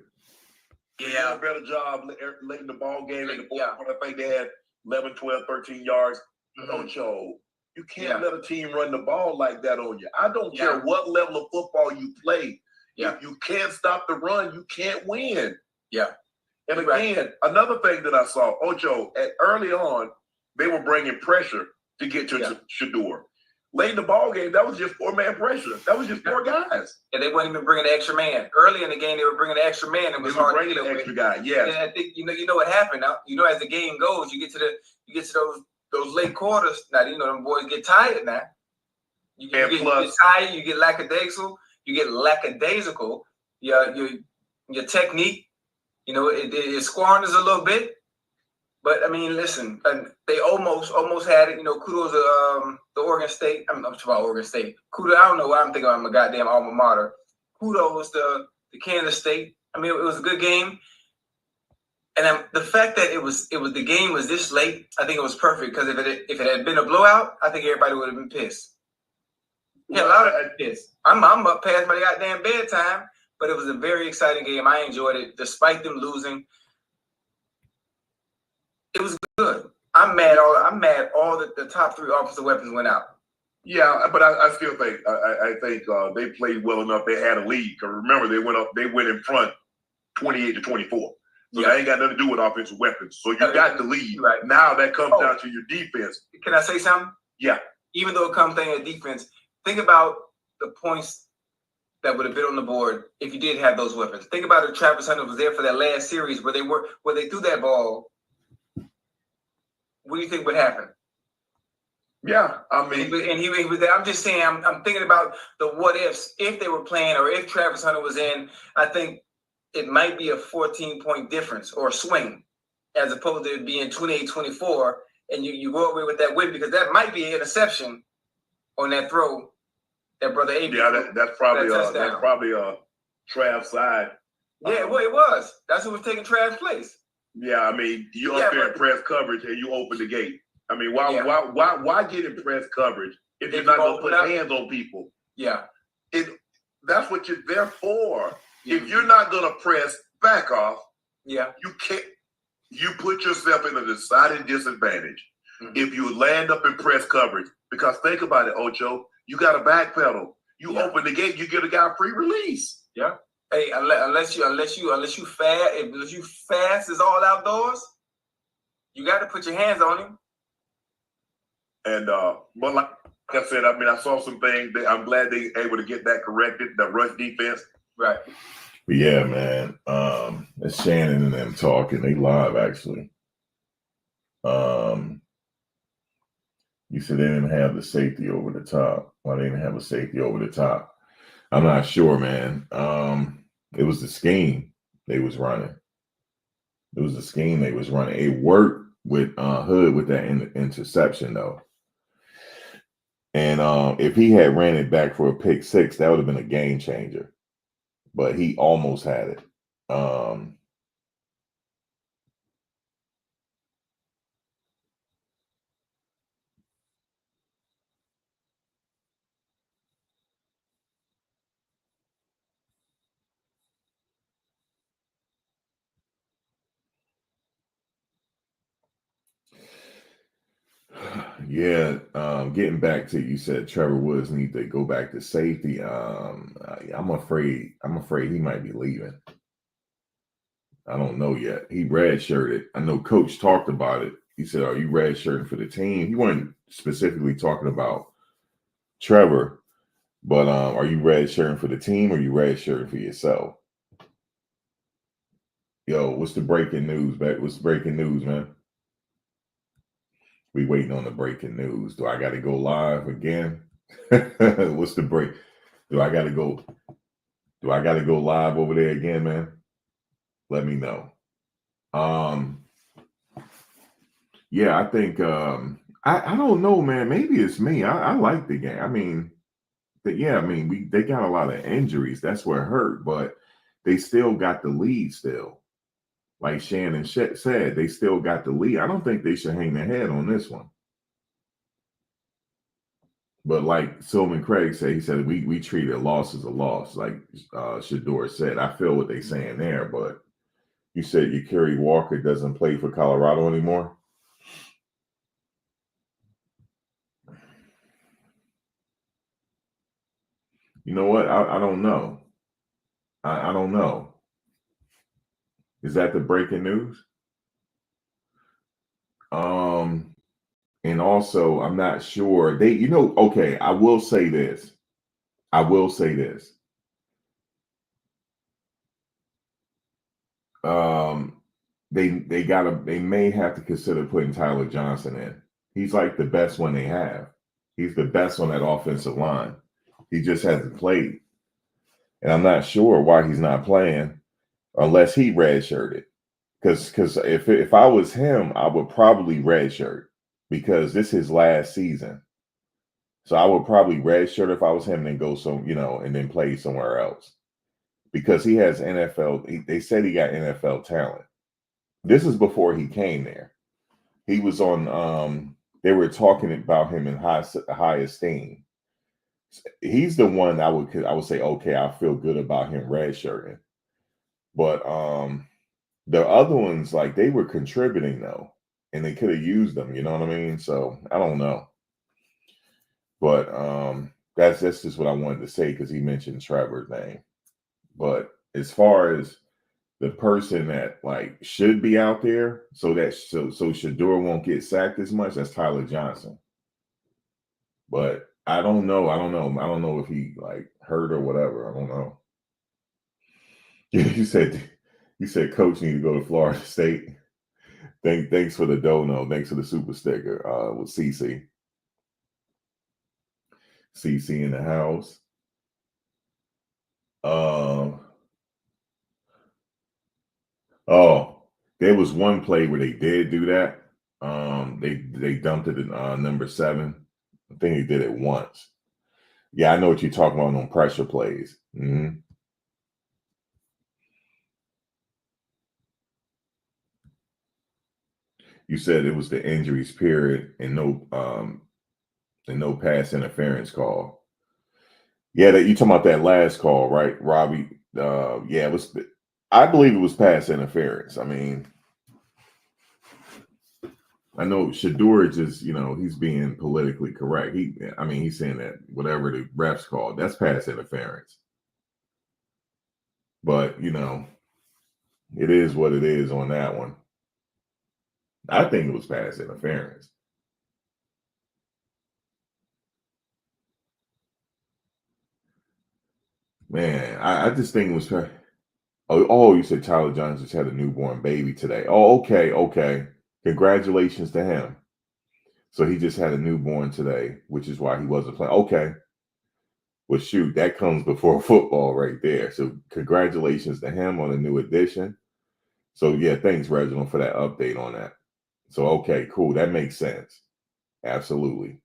Yeah, a better job late in the ball game. In the fourth quarter, I think they had 11, 12, 13 yards. Ocho, you can't let a team run the ball like that on you. I don't care what level of football you play. If you can't stop the run, you can't win. And again, another thing that I saw, Ocho, early on, they were bringing pressure to get to Shador. Late in the ball game, that was just 4-man pressure. That was just 4 guys. And they weren't even bringing the extra man. Early in the game, they were bringing the extra man. It was hard to bring deal the extra with. guy. Yes. And I think you know what happened. Now, as the game goes, you get to those late quarters. Now them boys get tired. Now you get tired. You get lackadaisical. Your technique. It squanders a little bit. But I mean, listen, they almost had it. Kudos to the Oregon State. I'm talking about Oregon State. Kudos. I don't know why I'm thinking I'm a goddamn alma mater. Kudos to the Kansas State. I mean, it was a good game, and the fact that the game was this late, I think it was perfect because if it had been a blowout, I think everybody would have been pissed. Yeah, a lot of pissed. I'm up past my goddamn bedtime, but it was a very exciting game. I enjoyed it despite them losing. It was good. I'm mad all the top 3 offensive weapons went out. Yeah, but I still think I think they played well enough. They had a lead. Because remember, they went in front 28-24. So that ain't got nothing to do with offensive weapons. So you got the lead. Right. Now that comes down to your defense. Can I say something? Yeah. Even though it comes down to defense, think about the points that would have been on the board if you did have those weapons. Think about if Travis Hunter was there for that last series where they threw that ball. What do you think would happen? Yeah, I mean, and he was there. I'm just saying. I'm thinking about the what ifs if they were playing or if Travis Hunter was in. I think it might be a 14-point difference or swing, as opposed to it being 28-24, and you go away with that win because that might be an interception on that throw that brother AB. Yeah, that's probably Trav's side. Yeah, well, it was. That's who was taking Trav's place. Yeah, I mean, you up there in press coverage and you open the gate. I mean, why get in press coverage if you're not going to put hands on people? Yeah. That's what you're there for. If you're not going to press, back off. Yeah. You can't. You put yourself in a decided disadvantage if you land up in press coverage. Because think about it, Ocho. You got to backpedal. You open the gate, you get a guy pre-release. Yeah. Hey, unless you fast as all outdoors, you got to put your hands on him. And but like I said, I mean, I saw some things that I'm glad they able to get that corrected. The rush defense, right? But yeah, man. It's Shannon and them talking. They live actually. You said they didn't have the safety over the top. Why they didn't have a safety over the top? I'm not sure, man. It was the scheme they was running. It worked with Hood with that interception though. And if he had ran it back for a pick 6, that would have been a game changer. But he almost had it. Yeah, getting back to you said Trevor Woods need to go back to safety. I'm afraid he might be leaving. I don't know yet. He redshirted. I know Coach talked about it. He said, "Are you redshirting for the team?" He wasn't specifically talking about Trevor, but are you redshirting for the team or are you redshirting for yourself? Yo, what's the breaking news, Beck? What's the breaking news, man? We waiting on the breaking news. Do I got to go live again? What's the break? Do I got to go live over there again, man? Let me know. Yeah, I think I don't know, man. Maybe it's me. I like the game. I mean, they got a lot of injuries. That's where it hurt, but they still got the lead still. like Shannon said, they still got the lead. I don't think they should hang their head on this one. But like Silman Craig said, he said we treat a loss as a loss, like Shador said. I feel what they're saying there, but you said Yakiri Walker doesn't play for Colorado anymore? You know what? I don't know. I don't know. Is that the breaking news? And also, I'm not sure. Okay, I will say this. They may have to consider putting Tyler Johnson in. He's like the best one they have. He's the best on that offensive line. He just hasn't played. And I'm not sure why he's not playing unless he redshirted. Because if I was him, I would probably redshirt because this is his last season. So I would probably redshirt if I was him and then go and then play somewhere else. Because he has NFL, they said he got NFL talent. This is before he came there. He was on they were talking about him in high esteem. He's the one I would say, okay, I feel good about him redshirting. But the other ones, like, they were contributing though, and they could have used them, you know what I mean? So I don't know. But that's just what I wanted to say because he mentioned Trevor's name. But as far as the person that like should be out there so Shador won't get sacked as much, that's Tyler Johnson. But I don't know. I don't know if he like hurt or whatever. I don't know. You said coach need to go to Florida State. Thanks for the dono. Thanks for the super sticker. With CC. CC in the house. There was one play where they did do that. They dumped it in number 7. I think they did it once. Yeah, I know what you're talking about on pressure plays. Mm-hmm. You said it was the injuries period and no pass interference call. Yeah, that you talking about that last call, right, Robbie? Yeah, it was. I believe it was pass interference. I mean, I know Shador just, he's being politically correct. He's saying that whatever the refs called, that's pass interference. But it is what it is on that one. I think it was pass interference. Man, I just think it was. Oh, you said Tyler Johnson just had a newborn baby today. Oh, okay. Congratulations to him. So he just had a newborn today, which is why he wasn't playing. Okay. Well, shoot, that comes before football right there. So congratulations to him on a new addition. So yeah, thanks, Reginald, for that update on that. So okay, cool. That makes sense. Absolutely.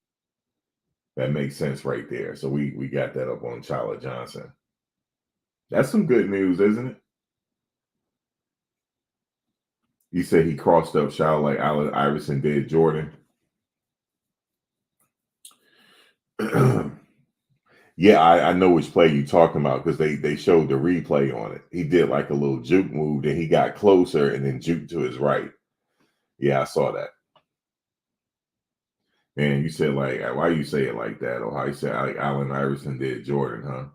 That makes sense right there. So we got that up on Tyler Johnson. That's some good news, isn't it? You said he crossed up Shaw like Allen Iverson did Jordan. Yeah, I know which play you're talking about because they showed the replay on it. He did like a little juke move, then he got closer and then juked to his right. Yeah, I saw that. Man, you said like, why you say it like that? Or how you said like Allen Iverson did Jordan, huh?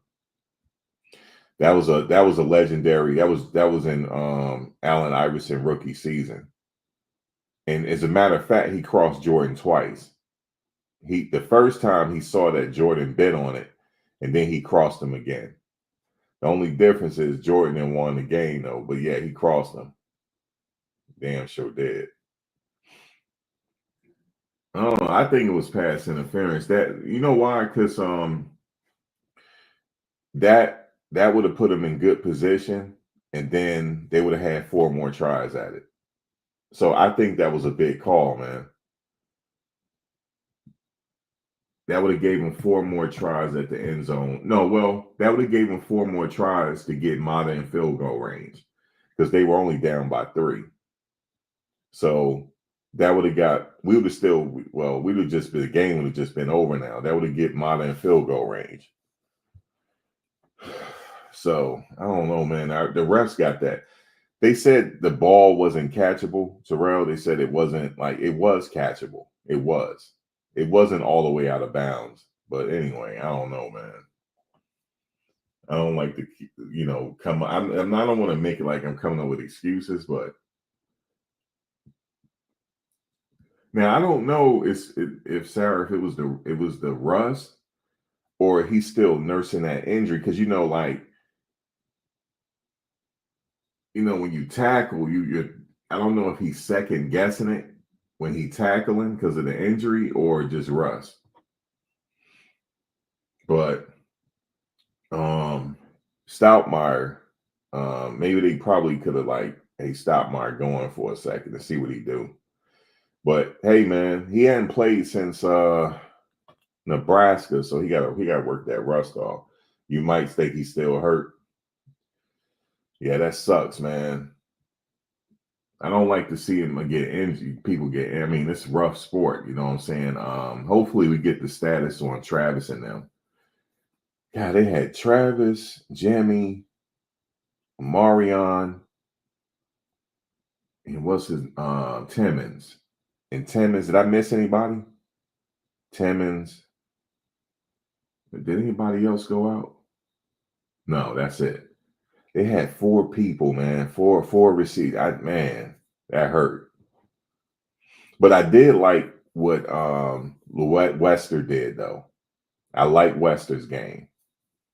That was a legendary. That was in Allen Iverson rookie season. And as a matter of fact, he crossed Jordan twice. The first time he saw that Jordan bit on it, and then he crossed him again. The only difference is Jordan didn't won the game though, but yeah, he crossed him. Damn sure did. Oh, I think it was pass interference. That you know why? Because that would have put him in good position, and then they would have had 4 more tries at it. So I think that was a big call, man. That would have gave him 4 more tries at the end zone. No, well, that would have gave him 4 more tries to get Mata in field goal range. because they were only down by 3. So that would have we would have just been, the game would have just been over now. That would have get Mata in field goal range. So I don't know, man. The refs got that. They said the ball wasn't catchable, Terrell. They said it wasn't it was catchable. It was. It wasn't all the way out of bounds. But anyway, I don't know, man. I don't like to, come. I don't want to make it like I'm coming up with excuses, but now I don't know if Sarah, if it was the rust or he's still nursing that injury, because when you tackle, I don't know if he's second guessing it when he tackling because of the injury or just rust. But Stoutmeyer, maybe they probably could have Stoutmeyer going for a second to see what he do. But hey, man, he hadn't played since Nebraska, so he got to work that rust off. You might think he's still hurt. Yeah, that sucks, man. I don't like to see him get injured. People get. I mean, it's a rough sport. You know what I'm saying? Hopefully, we get the status on Travis and them. God, they had Travis, Jimmy, Marion, and what's his Timmons. And Timmons, did I miss anybody? Timmons. Did anybody else go out? No, that's it. They had 4 people, man. Four receivers. Man, that hurt. But I did like what Wester did, though. I like Wester's game.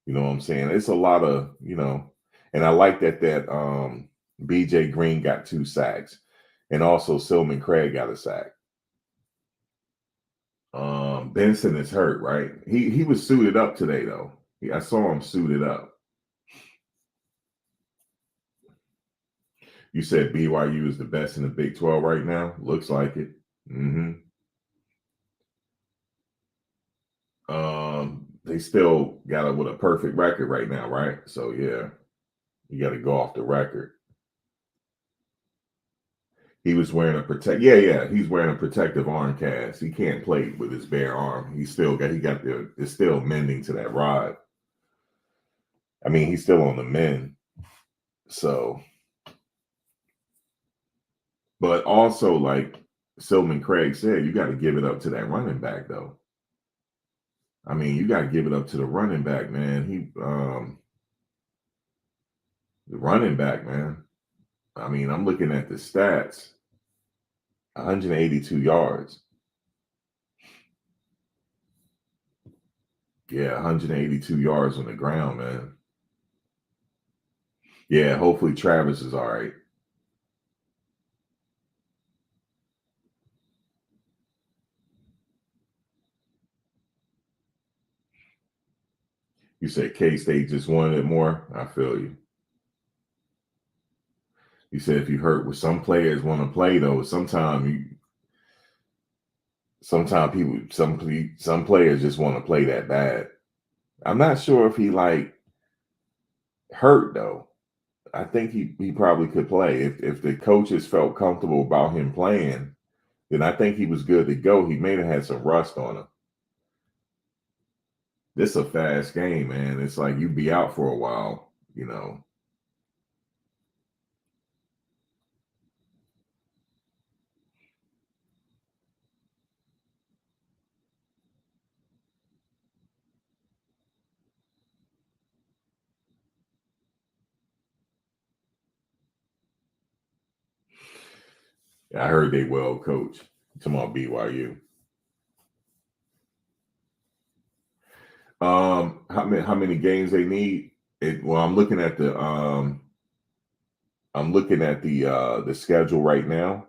You know what I'm saying? It's a lot of, and I like that BJ Green got 2 sacks. And also Silman Craig got a sack. Benson is hurt, right? He was suited up today, though. I saw him suited up. You said BYU is the best in the Big 12 right now? Looks like it. They still got a perfect record right now, right? So yeah, you got to go off the record. He was wearing he's wearing a protective arm cast. He can't play with his bare arm. It's still mending to that rod. I mean, he's still on the mend. So, but also like Silman Craig said, you got to give it up to that running back, though. I mean, you got to give it up to the running back, man. The running back, man. I mean, I'm looking at the stats. 182 yards. Yeah, 182 yards on the ground, man. Yeah, hopefully Travis is all right. You said K-State just wanted it more. I feel you. You said if you hurt, with some players want to play, though. Some players just want to play that bad. I'm not sure if he hurt, though. I think he probably could play. If the coaches felt comfortable about him playing, then I think he was good to go. He may have had some rust on him. This is a fast game, man. It's like you be out for a while, I heard they well coach. Talking about BYU. How many games they need? I'm looking at the schedule right now.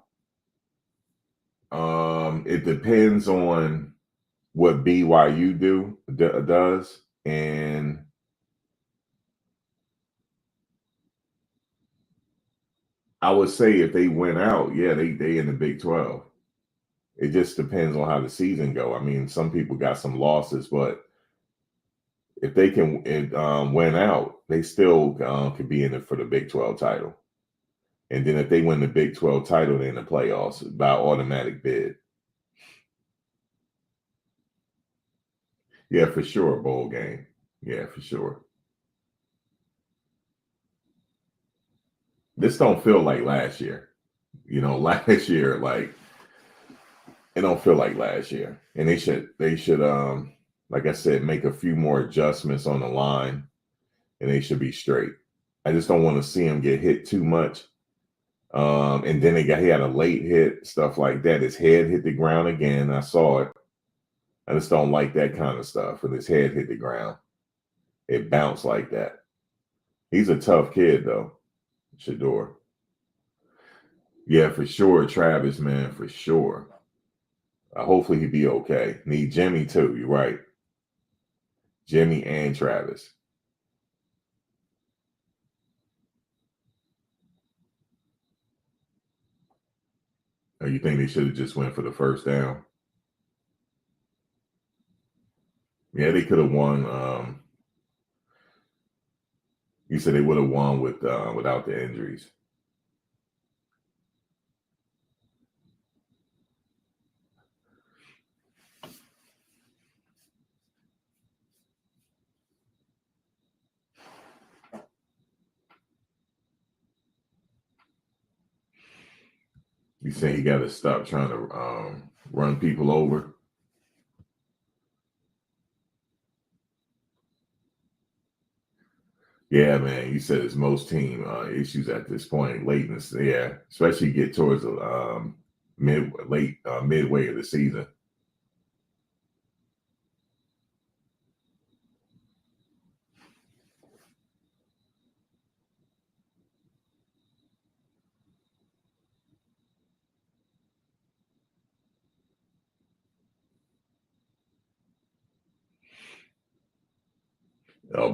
It depends on what BYU does, and I would say if they went out, yeah, they in the Big 12. It just depends on how the season go. I mean, some people got some losses, but if they can win out, they still could be in it for the Big 12 title. And then if they win the Big 12 title, they're in the playoffs by automatic bid. Yeah, for sure, bowl game. Yeah, for sure. This don't feel like last year. You know, last year, like, it don't feel like last year. And they should, like I said, make a few more adjustments on the line, and they should be straight. I just don't want to see him get hit too much. And then he had a late hit, stuff like that. His head hit the ground again. I saw it. I just don't like that kind of stuff. When his head hit the ground, it bounced like that. He's a tough kid, though, Shador. Yeah, for sure, Travis, man, for sure. Hopefully he'll be okay. Need Jimmy, too. You're right. Jimmy and Travis. You think they should have just went for the first down? Yeah, they could have won. You said they would have won without the injuries. You say he got to stop trying to run people over? Yeah, man. You said it's most team issues at this point, lateness. Yeah, especially get towards the midway of the season.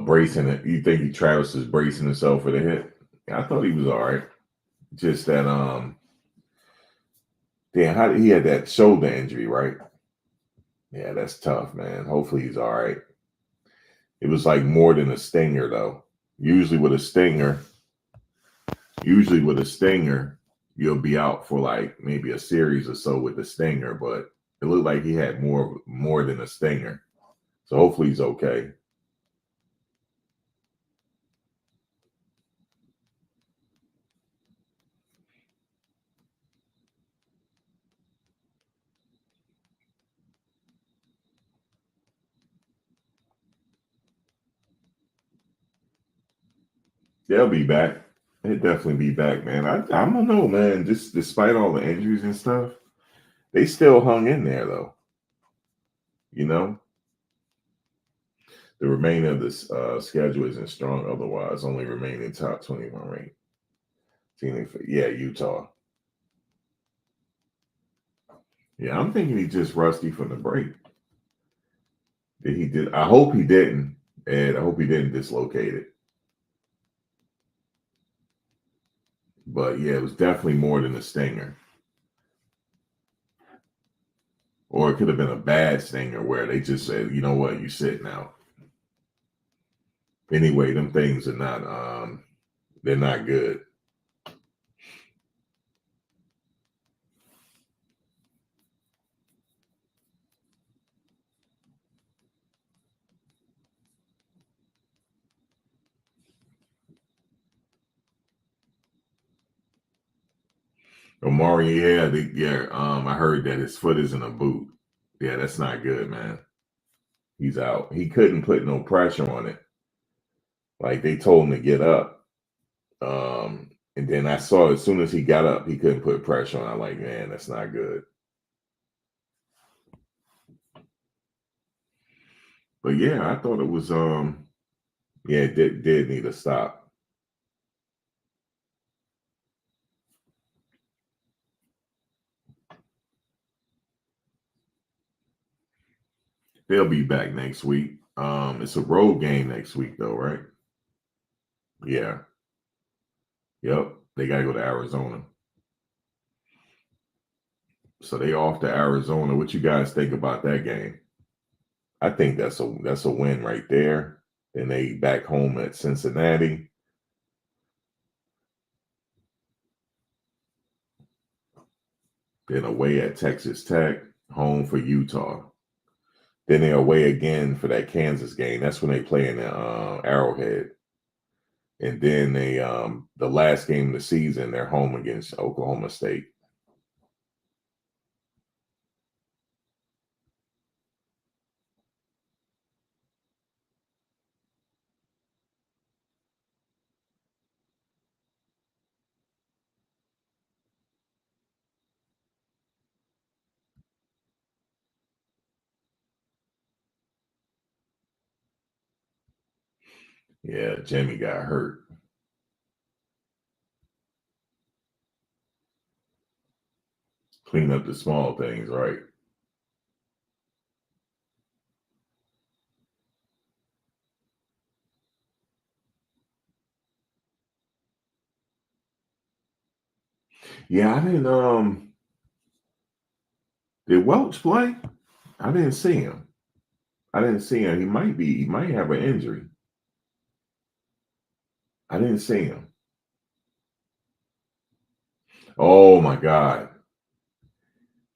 Bracing it. You think Travis is bracing himself for the hit? I thought he was all right. Just that damn, how did he had that shoulder injury, right? Yeah, that's tough, man. Hopefully he's all right. It was like more than a stinger, though. Usually with a stinger, you'll be out for like maybe a series or so with the stinger, but it looked like he had more than a stinger. So hopefully he's okay. They'll be back. They'll definitely be back, man. I don't know, man. Just despite all the injuries and stuff, they still hung in there, though. You know, the remainder of this schedule isn't strong otherwise. Only remaining top 21 ranked team. Yeah, Utah. Yeah, I'm thinking he's just rusty from the break. I hope he didn't, and I hope he didn't dislocate it. But yeah, it was definitely more than a stinger. Or it could have been a bad stinger where they just said, you know what, you sit now. Anyway, them things are not they're not good. Omari, I heard that his foot is in a boot. Yeah, that's not good, man. He's out. He couldn't put no pressure on it. Like they told him to get up. And then I saw as soon as he got up, he couldn't put pressure on. I'm like, man, that's not good. But yeah, I thought it was it did need to stop. They'll be back next week. It's a road game next week though, right? Yeah. Yep. They gotta go to Arizona. So they off to Arizona. What you guys think about that game? I think that's a win right there. Then they back home at Cincinnati. then away at Texas Tech, home for Utah. Then they're away again for that Kansas game. That's when they play in the Arrowhead. And then they the last game of the season, they're home against Oklahoma State. Yeah, Jimmy got hurt. Clean up the small things, right? Yeah, I didn't did Welch play? I didn't see him. He might have an injury. I didn't see him. Oh my God.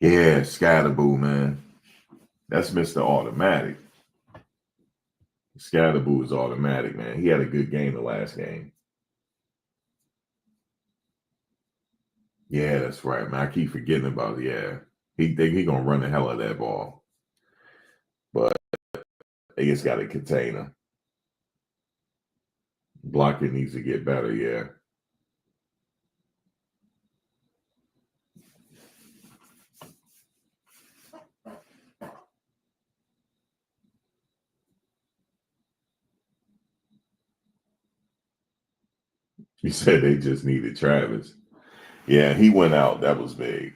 Yeah, Scatterboo, man. That's Mr. Automatic. Scatterboo is automatic, man. He had a good game the last game. Yeah, that's right, man. I keep forgetting about it. Yeah. He gonna run the hell out of that ball. But they just gotta contain him. Blocking needs to get better, yeah. You said they just needed Travis. Yeah, he went out. That was big.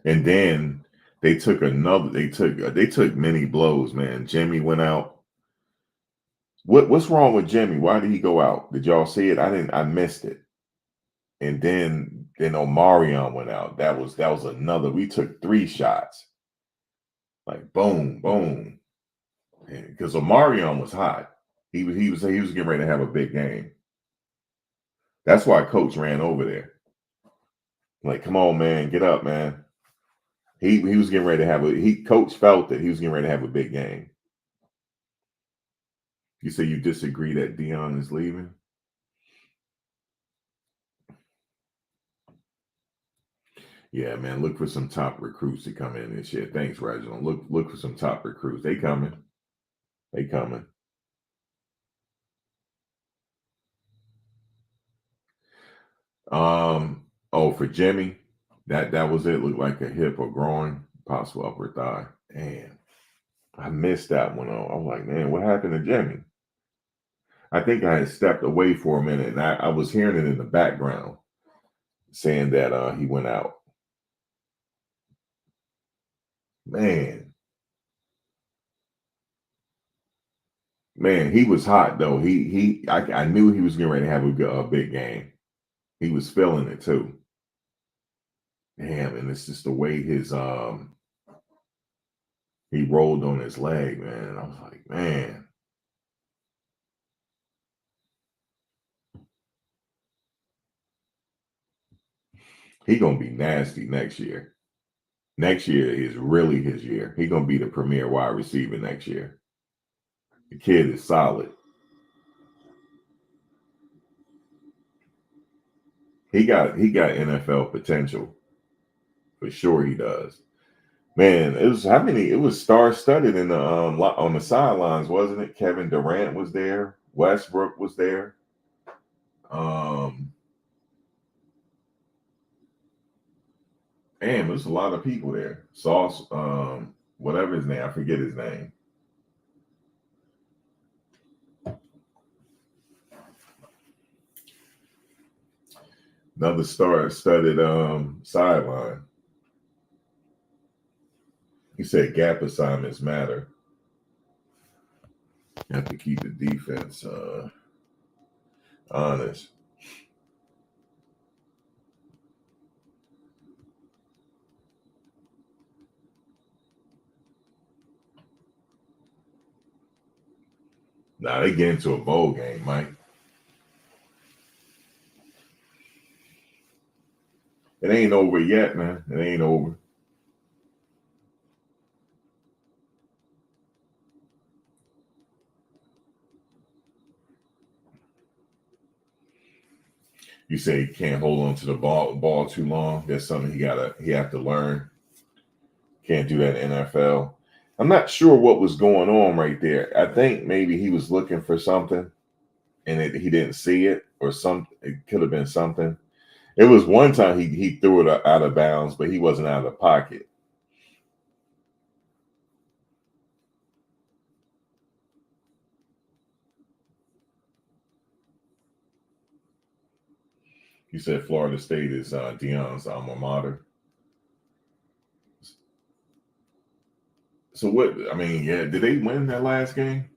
And then they took many blows, man. Jimmy went out. What's wrong with Jimmy? Why did he go out? Did y'all see it? I missed it. And then Omarion went out. That was another. We took 3 shots. Like boom, boom. Because Omarion was hot. He was getting ready to have a big game. That's why Coach ran over there. Like, come on, man, get up, man. He was getting ready to have Coach felt that he was getting ready to have a big game. You say you disagree that Dion is leaving? Yeah, man. Look for some top recruits to come in this year. Thanks, Reginald. Look for some top recruits. They coming. They coming. Oh, for Jimmy, that was it. Looked like a hip or groin, possible upper thigh. Damn. I missed that one. I was like, man, what happened to Jimmy? I think I had stepped away for a minute, and I was hearing it in the background saying that he went out. Man, he was hot though. I knew he was getting ready to have a big game. He was feeling it too. Damn, and it's just the way he rolled on his leg, man. I was like, man. He gonna be nasty next year. Next year is really his year. He gonna be the premier wide receiver next year. The kid is solid. He got NFL potential. For sure he does. Man, it was star-studded in the on the sidelines, wasn't it? Kevin Durant was there, Westbrook was there. Damn, there's a lot of people there. Sauce, whatever his name, I forget his name. Another star-studded sideline. He said gap assignments matter. You have to keep the defense honest. Nah, they get into a bowl game, Mike. ain't over yet, man. It ain't over. You say he can't hold on to the ball too long. That's something he have to learn. Can't do that in NFL. I'm not sure what was going on right there. I think maybe he was looking for something and he didn't see it, or it could have been something. It was one time he threw it out of bounds, but he wasn't out of the pocket. You said Florida State is Deion's alma mater. So what? I mean, yeah, did they win that last game?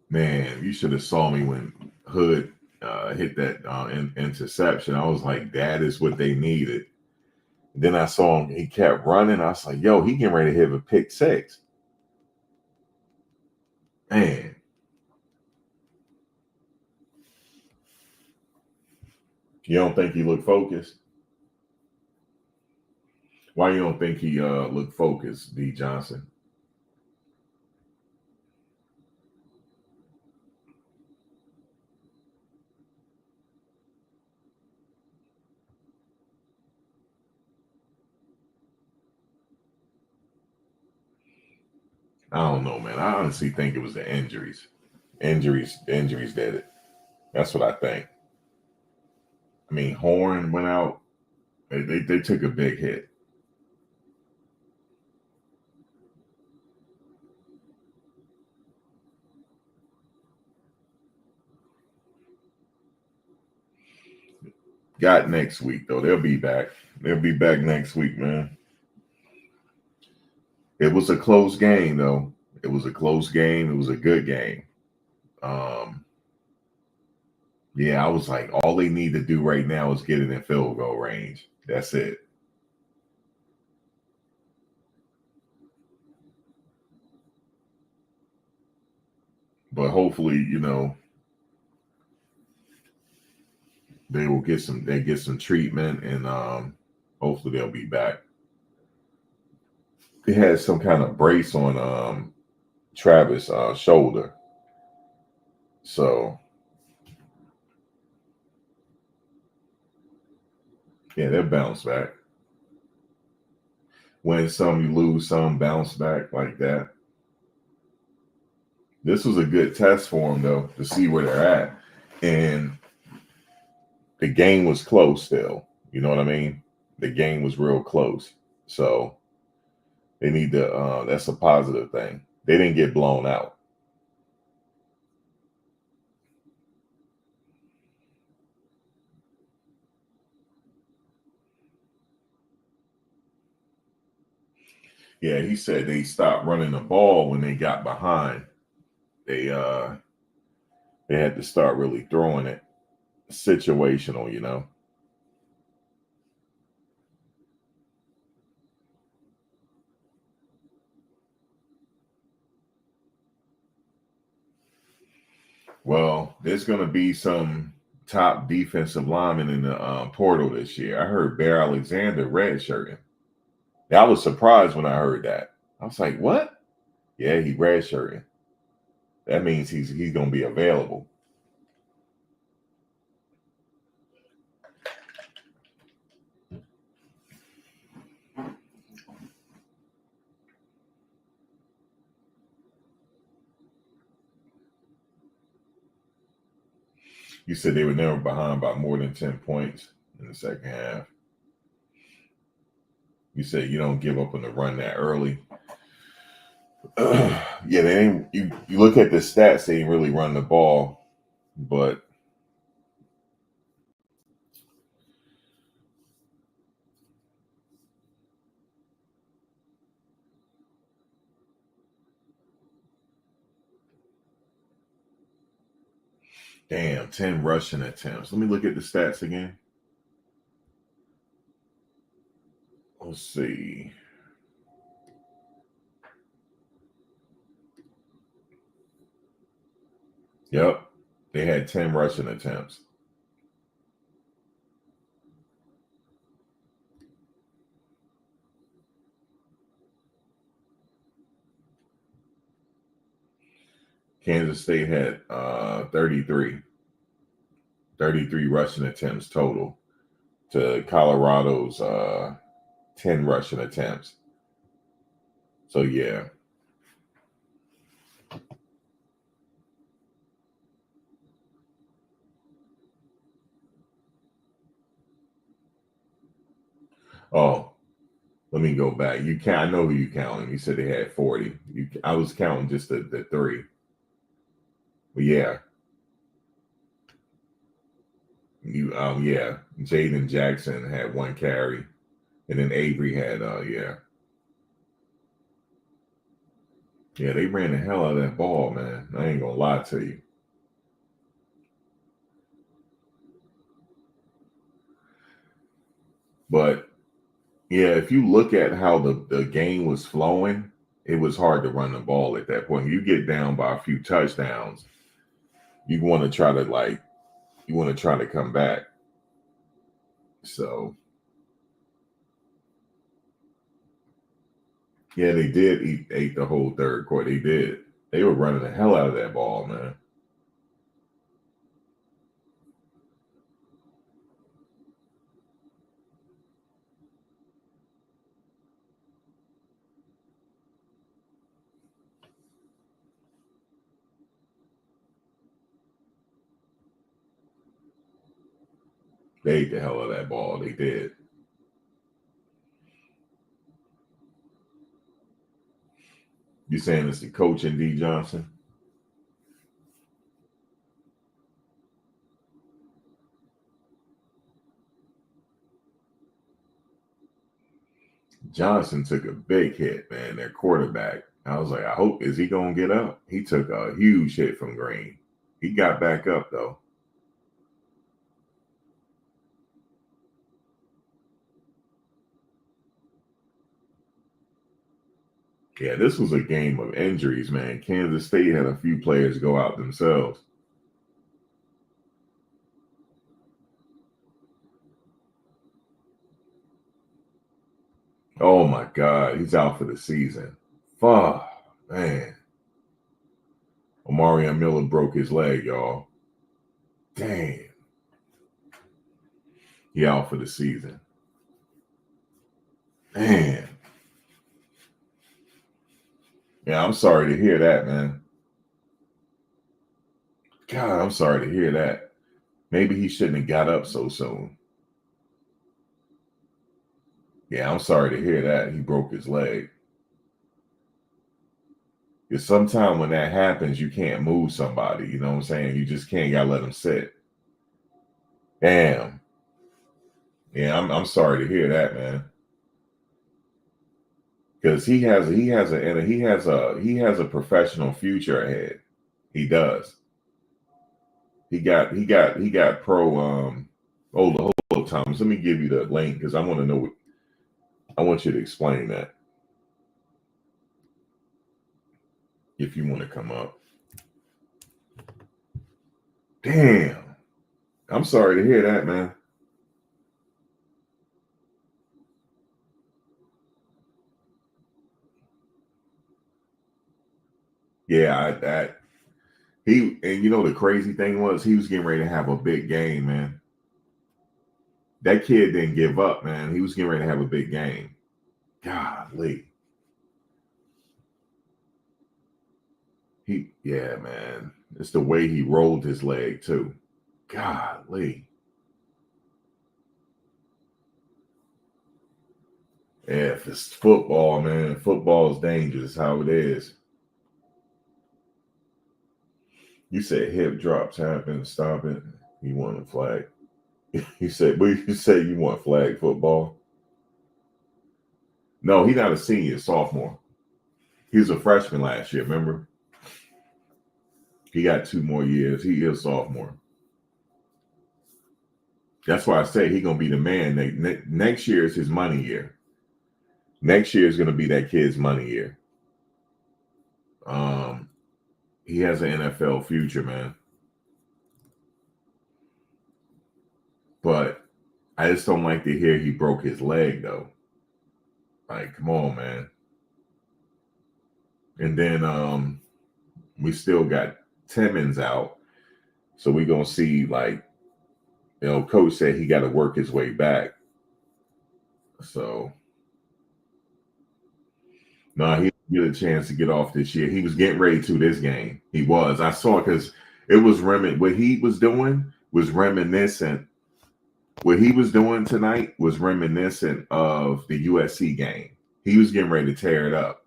Man, you should have saw me when Hood hit that interception. I was like, that is what they needed. Then I saw him, he kept running. I was like, yo, he getting ready to hit a pick six. Man. You don't think he looked focused? Why you don't think he looked focused, D. Johnson? I don't know, man. I honestly think it was the injuries. Injuries did it. That's what I think. I mean, Horn went out. They took a big hit. Got next week, though. They'll be back. They'll be back next week, man. It was a close game, though. It was a close game. It was a good game. Yeah, I was like, all they need to do right now is get it in field goal range. That's it. But hopefully, they get some treatment, and hopefully they'll be back. They had some kind of brace on Travis' shoulder. So yeah, they'll bounce back. Win some, you lose some, bounce back like that. This was a good test for them, though, to see where they're at. And the game was close still. You know what I mean? The game was real close. So they need to, that's a positive thing. They didn't get blown out. Yeah, he said they stopped running the ball when they got behind. They had to start really throwing it situational. Well, there's going to be some top defensive linemen in the portal this year. I heard Bear Alexander redshirting. I was surprised when I heard that. I was like, what? Yeah, he redshirting. That means he's going to be available. You said they were never behind by more than 10 points in the second half. You said you don't give up on the run that early. Yeah, they ain't. You look at the stats; they ain't really run the ball, but damn, 10 rushing attempts. Let me look at the stats again. Let's see. Yep. They had 10 rushing attempts. Kansas State had 33 rushing attempts total to Colorado's 10 rushing attempts. So, yeah. Oh, let me go back. You count. I know who you counting. You said they had 40. I was counting just the 3. But yeah. Yeah. Jaden Jackson had 1 carry. And then Avery had yeah. Yeah, they ran the hell out of that ball, man. I ain't gonna lie to you. But yeah, if you look at how the game was flowing, it was hard to run the ball at that point. You get down by a few touchdowns, you want to try to come back. So yeah, they did ate the whole third quarter. They did. They were running the hell out of that ball, man. They ate the hell out of that ball. They did. You saying it's the coach and D Johnson? Johnson took a big hit, man. Their quarterback. I was like, I hope, is he gonna get up? He took a huge hit from Green. He got back up though. Yeah, this was a game of injuries, man. Kansas State had a few players go out themselves. Oh my God, he's out for the season. Fuck, man. Omarion Miller broke his leg, y'all. Damn. He out for the season. Man. Yeah, I'm sorry to hear that, man. God, I'm sorry to hear that. Maybe he shouldn't have got up so soon. Yeah, I'm sorry to hear that. He broke his leg. Because sometimes when that happens, you can't move somebody. You know what I'm saying? You just can't. Gotta let them sit. Damn. Yeah, I'm sorry to hear that, man. Because he has a professional future ahead. He does. He got pro. Hold up, Thomas. Let me give you the link because I want to know. I want you to explain that. If you want to come up. Damn. I'm sorry to hear that, man. Yeah, and you know the crazy thing was he was getting ready to have a big game, man. That kid didn't give up, man. He was getting ready to have a big game. Golly. Yeah, man. It's the way he rolled his leg too. Golly. Yeah, if it's football, man, football is dangerous. How it is. You said hip drops happen. Stop it. You want a flag? You said you want flag football. No, he's not a senior, sophomore. He was a freshman last year. Remember? He got 2 more years. He is sophomore. That's why I say he's gonna be the man. Next year is his money year. Next year is gonna be that kid's money year. He has an NFL future, man. but I just don't like to hear he broke his leg though. Like, come on, man. And then we still got Timmons out. So we're gonna see, like, coach said he got to work his way back. So no, he didn't get a chance to get off this year. He was getting ready to this game. He was. I saw it because it was what he was doing was reminiscent. What he was doing tonight was reminiscent of the USC game. He was getting ready to tear it up.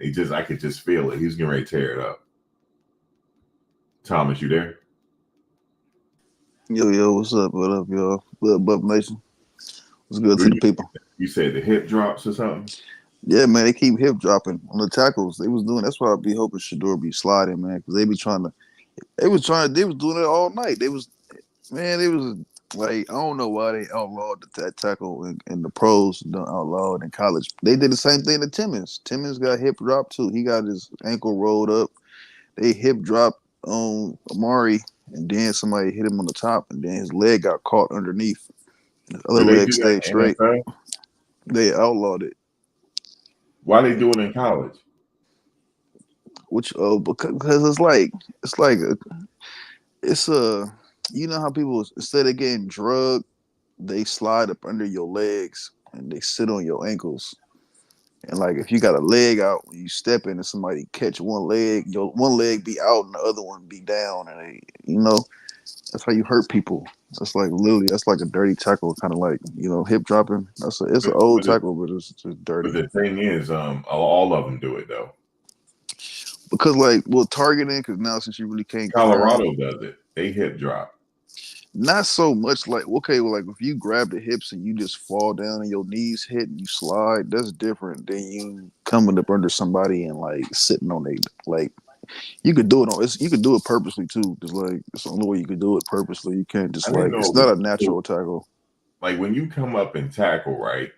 I could just feel it. He was getting ready to tear it up. Thomas, you there? Yo, what's up? What up, y'all? What up, Buff Nation? What's good to the people? You said the hip drops or something? Yeah, man, they keep hip dropping on the tackles. They was doing. That's why I be hoping Shador be sliding, man, because they be trying to. They was doing it all night. They was like, I don't know why they outlawed that tackle in the pros, don't outlaw it in college. They did the same thing to Timmons. Timmons got hip drop too. He got his ankle rolled up. They hip dropped on Amari, and then somebody hit him on the top, and then his leg got caught underneath. The other leg stayed straight. NFL? They outlawed it. Why they doing it in college? Which because it's you know how people, instead of getting drugged, they slide up under your legs and they sit on your ankles. And like if you got a leg out, when you step in and somebody catch one leg, your one leg be out and the other one be down, and that's how you hurt people. That's like a dirty tackle, kind of like hip dropping. It's an old tackle, but it's just dirty. But the thing is, all of them do it though. Because targeting, because now since you really can't. Colorado does it. They hip drop. Not so much like if you grab the hips and you just fall down and your knees hit and you slide, that's different than you coming up under somebody and like sitting on you could do it you could do it purposely too. Just like it's the only way you could do it purposely. You can't just it's not a natural tackle. Like when you come up and tackle, right?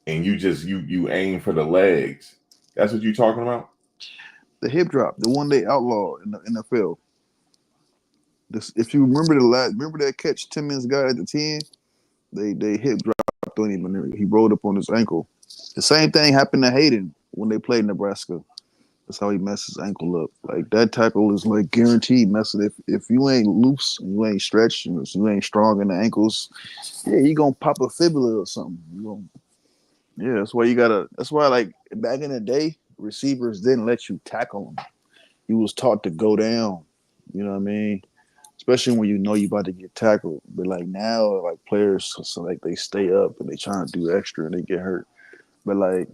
And you just you aim for the legs. That's what you're talking about? The hip drop, the one they outlawed in the NFL. If you remember that catch Timmons got at the 10, they hip dropped on him and he rolled up on his ankle. The same thing happened to Hayden when they played Nebraska. That's how he messed his ankle up. Like that tackle is like guaranteed messing. If you ain't loose and you ain't stretched and you ain't strong in the ankles, yeah, you gonna pop a fibula or something. That's why like back in the day, receivers didn't let you tackle them. You was taught to go down. You know what I mean? Especially when you know you about to get tackled. But like now, like players, so like they stay up and they trying to do extra and they get hurt. But like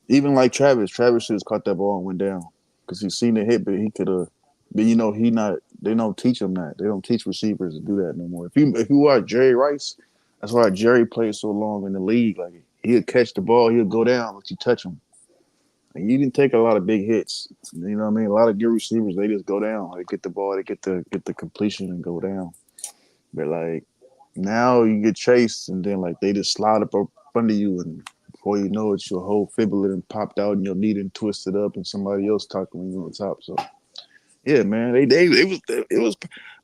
even like Travis should have caught that ball and went down because he seen the hit, but he could have. But he not. They don't teach him that. They don't teach receivers to do that no more. If you watch Jerry Rice, that's why Jerry played so long in the league. Like he'll catch the ball, he'll go down, let you touch him. And you didn't take a lot of big hits. You know what I mean? A lot of good receivers, they just go down. They get the ball, they get the completion and go down. But like now you get chased and then like they just slide up under you and before you know it, your whole fibula and popped out and your knee done twisted up and somebody else tackling you on top. So yeah, man, it was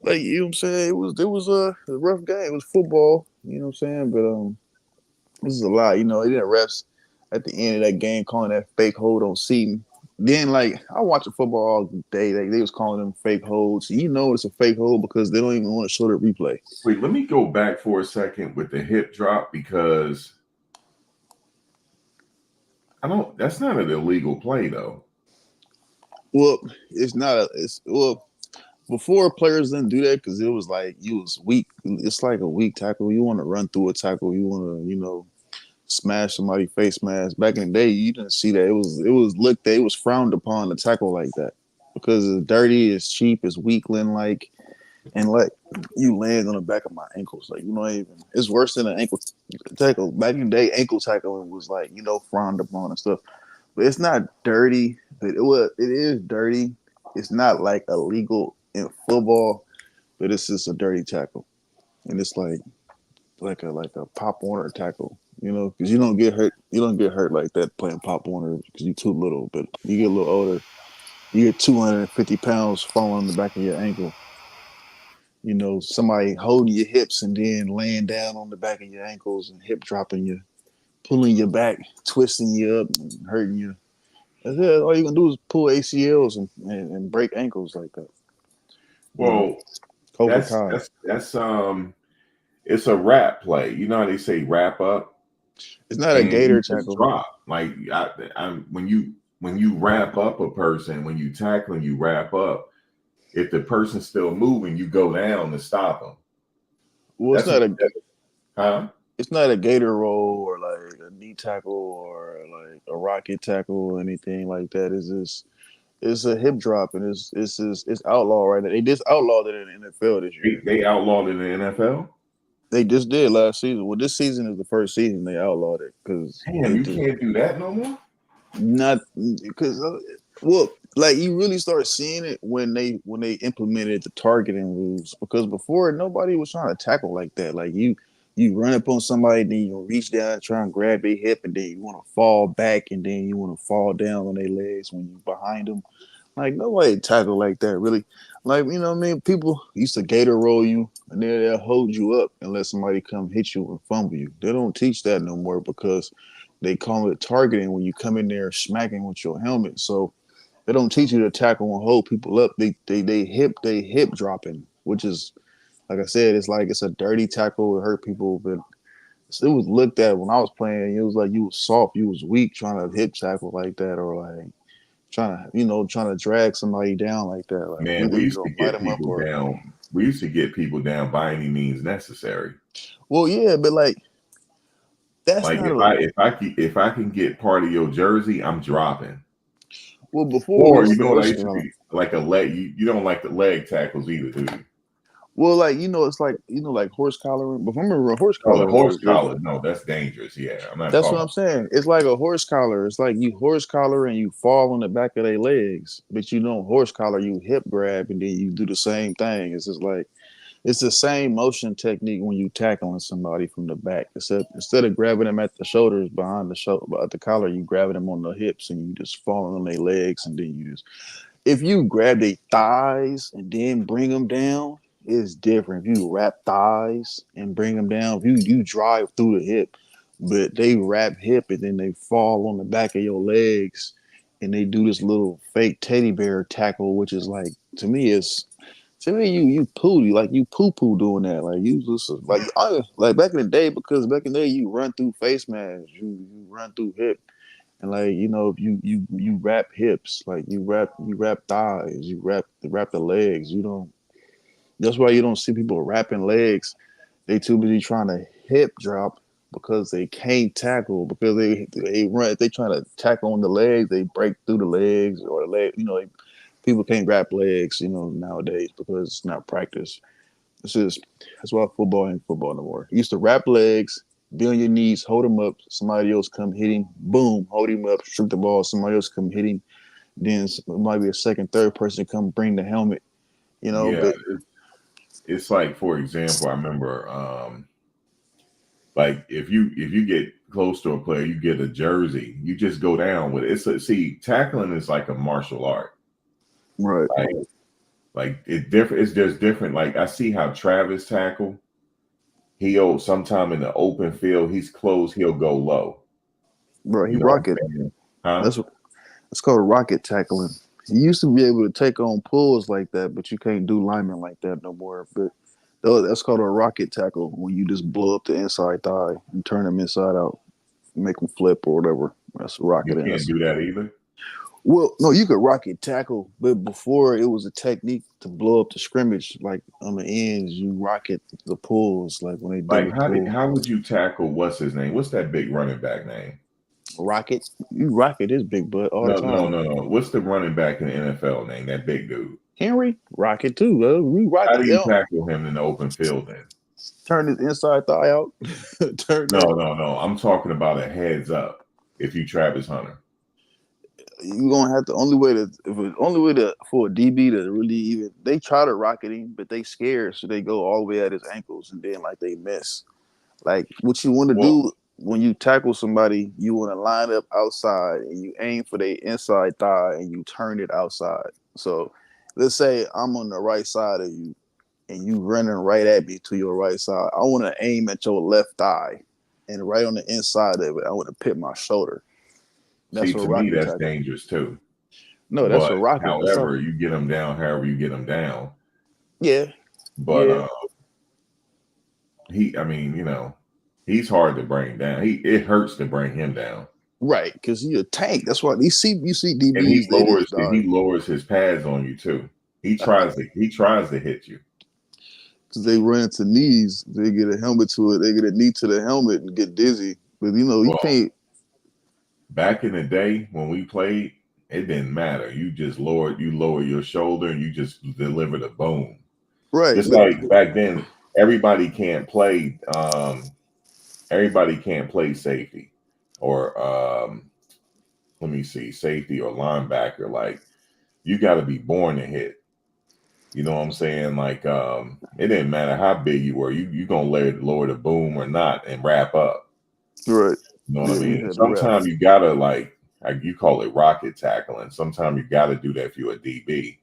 like you know what I'm saying. It was a rough game. It was football, you know what I'm saying. But this is a lot. They didn't refs at the end of that game calling that fake hold on Seaton. Then like I watch football all day. They was calling them fake holds. It's a fake hold because they don't even want to show the replay. Wait, let me go back for a second with the hip drop because that's not an illegal play though. Well, it's not. Before players didn't do that because it was like you was weak. It's like a weak tackle. You want to run through a tackle. You want to smash somebody face mask. Back in the day, you didn't see that. It was looked at. It was frowned upon to tackle like that because it's dirty, it's cheap, it's weakling like, and like you land on the back of my ankles. Like it's worse than an ankle tackle. Back in the day, ankle tackling was like frowned upon and stuff. But it's not dirty. But it is dirty. It's not like illegal in football, but it's just a dirty tackle, and it's like a Pop Warner tackle, because you don't get hurt. You don't get hurt like that playing Pop Warner because you're too little. But you get a little older, you get 250 pounds falling on the back of your ankle. somebody holding your hips and then laying down on the back of your ankles and hip dropping you, pulling your back, twisting you up, and hurting you. That's it. All you're gonna do is pull ACLs and break ankles like that. Well, Cobra that's Kai. it's a wrap play. You know how they say wrap up, It's not a and gator you just tackle. drop. Like when you wrap up a person, when you tackle and you wrap up, if the person's still moving, you go down to stop them. Well, Huh? It's not a gator roll or like a knee tackle or like a rocket tackle or anything like that. It's a hip drop and it's outlawed right now. They just outlawed it in the NFL this year. They outlawed it in the NFL. They just did last season. Well, this season is the first season they outlawed it because Damn, you can't do that no more. Not because like you really start seeing it when they implemented the targeting rules. Because before nobody was trying to tackle like that. Like you run up on somebody, then you reach down and try and grab their hip, and then you want to fall back, and then you want to fall down on their legs when you behind them. Like nobody tackle like that really. Like what I mean, people used to gator roll you, and then they'll hold you up and let somebody come hit you and fumble you. They don't teach that no more because they call it targeting when you come in there smacking with your helmet. So they don't teach you to tackle and hold people up. They hip dropping, which is like I said, it's a dirty tackle. It hurt people, but it was looked at when I was playing. It was like you was soft, you was weak trying to hip tackle like that, or like trying to drag somebody down like that. Like Man, either we you used to gonna light get them up people or down. We used to get people down by any means necessary. well, yeah, but like that's Like not a if I can get part of your jersey, I'm dropping. well before we Or used to what I horse used to collar. be like a leg. You don't like the leg tackles either, do you? Well, like it's like like horse collaring. But if I remember a horse Oh, the collar horse is collar. No, that's dangerous. Yeah, I'm not that's what talking. I'm saying. It's like a horse collar. It's like you horse collar and you fall on the back of their legs, but you don't horse collar. You hip grab and then you do the same thing. It's just like it's the same motion technique when you tackling somebody from the back. Instead of grabbing them at the shoulders behind the shoulder, at the collar, you grabbing them on the hips and you just falling on their legs and then you just if you grab their thighs and then bring them down, it's different. If you wrap thighs and bring them down, if you drive through the hip, but they wrap hip and then they fall on the back of your legs and they do this little fake teddy bear tackle, which is like to me you poo poo doing that. Like you just like back in the day, because back in the day you run through face masks, you run through hip. And like you wrap hips, like you wrap thighs, you wrap the legs. You don't. That's why you don't see people wrapping legs. They too busy trying to hip drop because they can't tackle because they run. If they trying to tackle on the legs, they break through the legs or the leg. People can't wrap legs. Nowadays because it's not practice. That's why football ain't football no more. You used to wrap legs, be on your knees, hold him up. Somebody else come hit him. Boom, hold him up, strip the ball. Somebody else come hit him. Then it might be a second, third person come bring the helmet. Yeah, But it's like for example, I remember like if you get close to a player, you get a jersey, you just go down with it. See, tackling is like a martial art. Right. Like it different. It's just different. Like I see how Travis tackle. He'll sometime in the open field, he's close. He'll go low. bro, he You know what rocket. I'm saying? Huh? It's called rocket tackling. He used to be able to take on pulls like that, but you can't do linemen like that no more. But that's called a rocket tackle when you just blow up the inside thigh and turn them inside out, make them flip or whatever. That's You rocketing. can't do that either. Well, no, you could rocket tackle, but before it was a technique to blow up the scrimmage, like on the ends, you rocket the pulls, like when they do Like the pull. how would you tackle what's his name? What's that big running back name? Rocket, you rocket his big butt all the time. No. What's the running back in the NFL name? That big dude. Henry, rocket too. We How rocket. do you tackle him in the open field then? Turn his inside thigh out. Turn that. No. I'm talking about a heads up. If you Travis Hunter. You gonna have the only way to for a DB to really even they try to rocket him, but they scared, so they go all the way at his ankles and then like they miss. Like what you want to Well, do when you tackle somebody, you want to line up outside and you aim for their inside thigh and you turn it outside. So let's say I'm on the right side of you and you running right at me to your right side, I want to aim at your left thigh, and right on the inside of it, I want to pit my shoulder. That's See, a to me, rocket that's tackle. dangerous too. No, that's a But rocket. That's however, all. you get him down, however you get him down. Yeah, But yeah, I mean, he's hard to bring down. It hurts to bring him down. right. Because he a tank. That's why you see And he DBs. They just lowers his pads on you too. He tries to hit you. because they run into knees. They get a helmet to it. They get a knee to the helmet and get dizzy. But you Well, can't. back in the day when we played, it didn't matter. You just lower your shoulder and you just deliver the boom. Right. Just But like back then, everybody can't play safety or let me see, safety or linebacker. Like you got to be born to hit. You know what I'm saying? Like it didn't matter how big you were. You gonna lower the boom or not and wrap up. right. You know what Yeah, I you mean? had to rap. Sometimes you gotta like you call it rocket tackling. Sometimes you gotta do that if you're a DB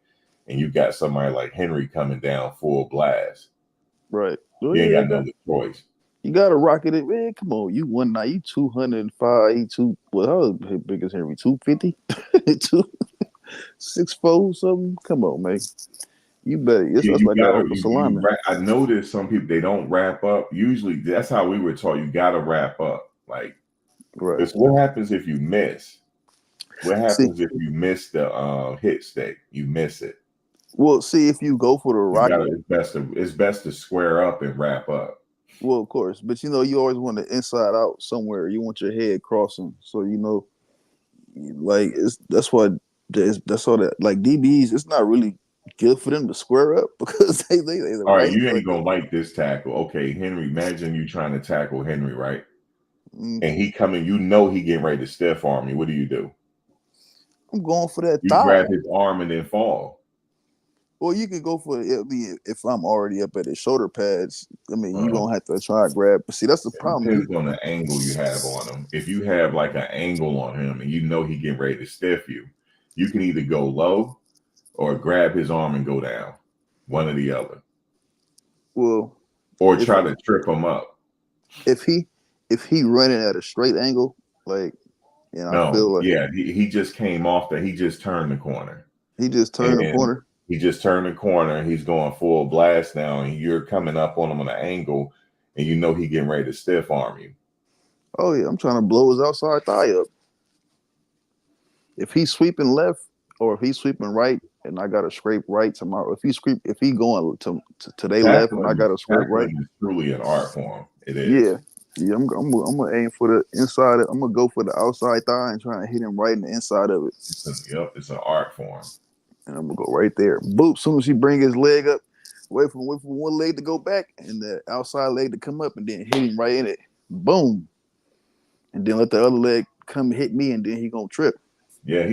and you got somebody like Henry coming down full blast. Right. Well, You ain't yeah, got no other choice. you got to rocket it, man. Come on, you 190, you 205, you two. Well, how big is Henry? 250, 6'4", something. Come on, man. You better. Yeah, That's you like an gotta. offensive lineman. I noticed some people they don't wrap up. Usually, that's how we were taught. You gotta wrap up. Like, Right. because what happens if you miss? What See, happens if you miss the hit stick? You miss it. well, see if you go for the You gotta. rocket. It's best to square up and wrap up. Well, of course, but you always want the inside out somewhere. You want your head crossing, so like that's why that's all that like DBs. It's not really good for them to square up because they All right, right you ain't like gonna like this tackle. Okay, Henry. Imagine you trying to tackle Henry, right? mm, And he coming. You know he getting ready to stiff arm you. What do? I'm going for that You thigh. grab his arm and then fall. Well, you could go for it. I mean, if I'm already up at his shoulder pads, I mean, you're Uh-huh. gonna have to try to grab. But see, that's the It problem. depends on the angle you have on him. If you have like an angle on him and you know he getting ready to stiff you, you can either go low or grab his arm and go down, one or the other, Well, or if try to trip him up. if he running at a straight angle, like, and I No, feel like yeah, he just came off that. He just turned the corner, he just turned the and corner. he just turned the corner. He's going full blast now, and you're coming up on him on an angle, and you know he getting ready to stiff arm you. Oh yeah, I'm trying to blow his outside thigh up. If he's sweeping left or if he's sweeping right, and I got to scrape right tomorrow. If he going to their left and I got to scrape right, Tackling is truly an art form. It is. yeah, yeah, I'm gonna aim for the inside. I'm gonna go for the outside thigh and try to hit him right in the inside of it. It's an art form. And I'm gonna go right there. Boop. Soon as he bring his leg up, wait for one leg to go back and the outside leg to come up, and then hit him right in it. Boom. And then let the other leg come hit me, and then he gonna trip. Yeah,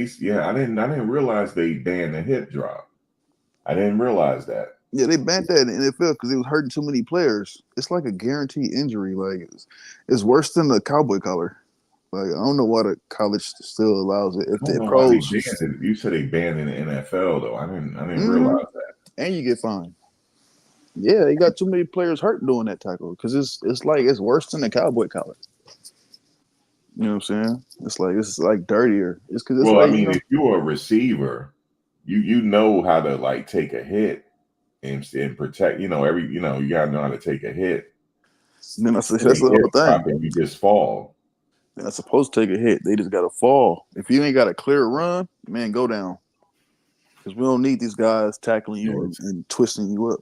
I didn't realize they banned the hip drop. I didn't realize that. Yeah, they banned that in the NFL because it was hurting too many players. It's like a guaranteed injury. Like it's worse than the cowboy collar. Like I don't know why the college still allows it. If I don't the know why they pros, banned it. You said they banned it in the NFL though. I didn't Mhm. realize that. And you get fined. Yeah, you got too many players hurt doing that tackle because it's like it's worse than the cowboy collar. You know what I'm saying? It's like dirtier. It's because it's Well, I like mean, if you're a receiver, you know how to like take a hit and protect. You gotta know how to take a hit. then that's And they the hip whole drop thing. and you just fall. They're not supposed to take a hit. They just got to fall. If you ain't got a clear run, man, go down. Because we don't need these guys tackling you and twisting you up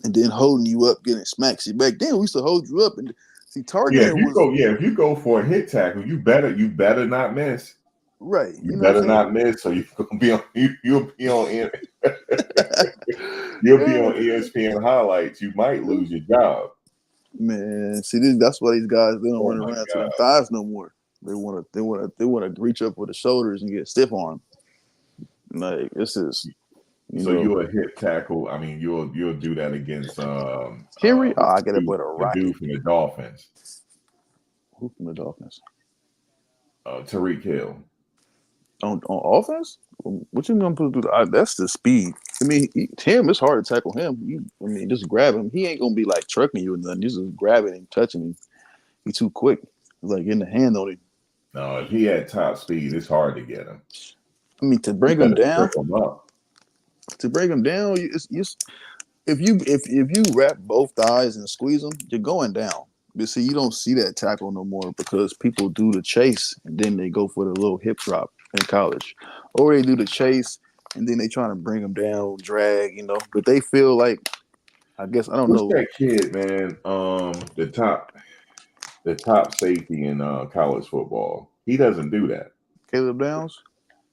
and then holding you up, getting smacked. See, back then we used to hold you up and see targeting was If you go for a hit tackle, you better not miss. right. You You know what better I'm saying? not miss, so you're gonna be on. You'll be on. You'll be on ESPN highlights. You might lose your job. Man, see, that's why these guys they don't Oh run my around to God. them thighs no more. They want to reach up with the shoulders and get stiff arm. Like this is, So you're a hip tackle. I mean, you'll do that against Henry. Oh, I get up with a the rocket. dude from the Dolphins, Who from the Dolphins? Tariq Hill. On offense? What you gonna put through? That's the speed. I mean, him, it's hard to tackle him. I mean, just grab him. He ain't gonna be like trucking you or nothing. Just grabbing him, touching him. He's too quick. It's like getting the hand on him. No, if he had top speed, it's hard to get him. I mean, to bring You him gotta down. trip him up. To bring him down, if you wrap both thighs and squeeze them, you're going down. But see, you don't see that tackle no more because people do the chase and then they go for the little hip drop in college, or they do the chase and then they trying to bring them down, drag, But they feel like, I guess I don't What's know. that kid, man? The top safety in college football. He doesn't do that. Caleb Downs,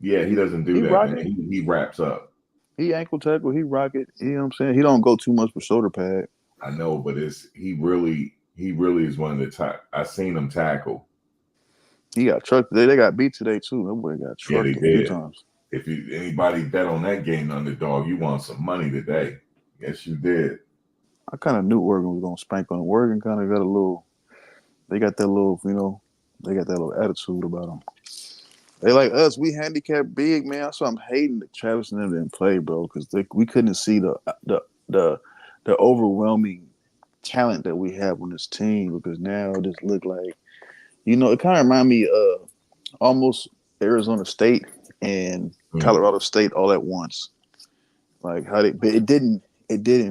Yeah, he doesn't do he that, rock man. it. He wraps up. He ankle tackle, he rock it. You know what I'm saying? He don't go too much for shoulder pad. I know, but he really is one of the top. I seen him tackle. He got trucked. They got beat today too. That boy got Yeah, they trucked a few did. times. If anybody bet on that game underdog, you want some money today. Yes, you did. I kind of knew Oregon was gonna spank on them. Oregon kind of got a little. They got that little, they got that little attitude about them. They like us. We handicapped big, man. That's why I'm hating that Travis and them didn't play, bro, because we couldn't see the overwhelming talent that we have on this team. Because now it just look like, it kind of remind me of almost Arizona State and Colorado State all at once. Like but it didn't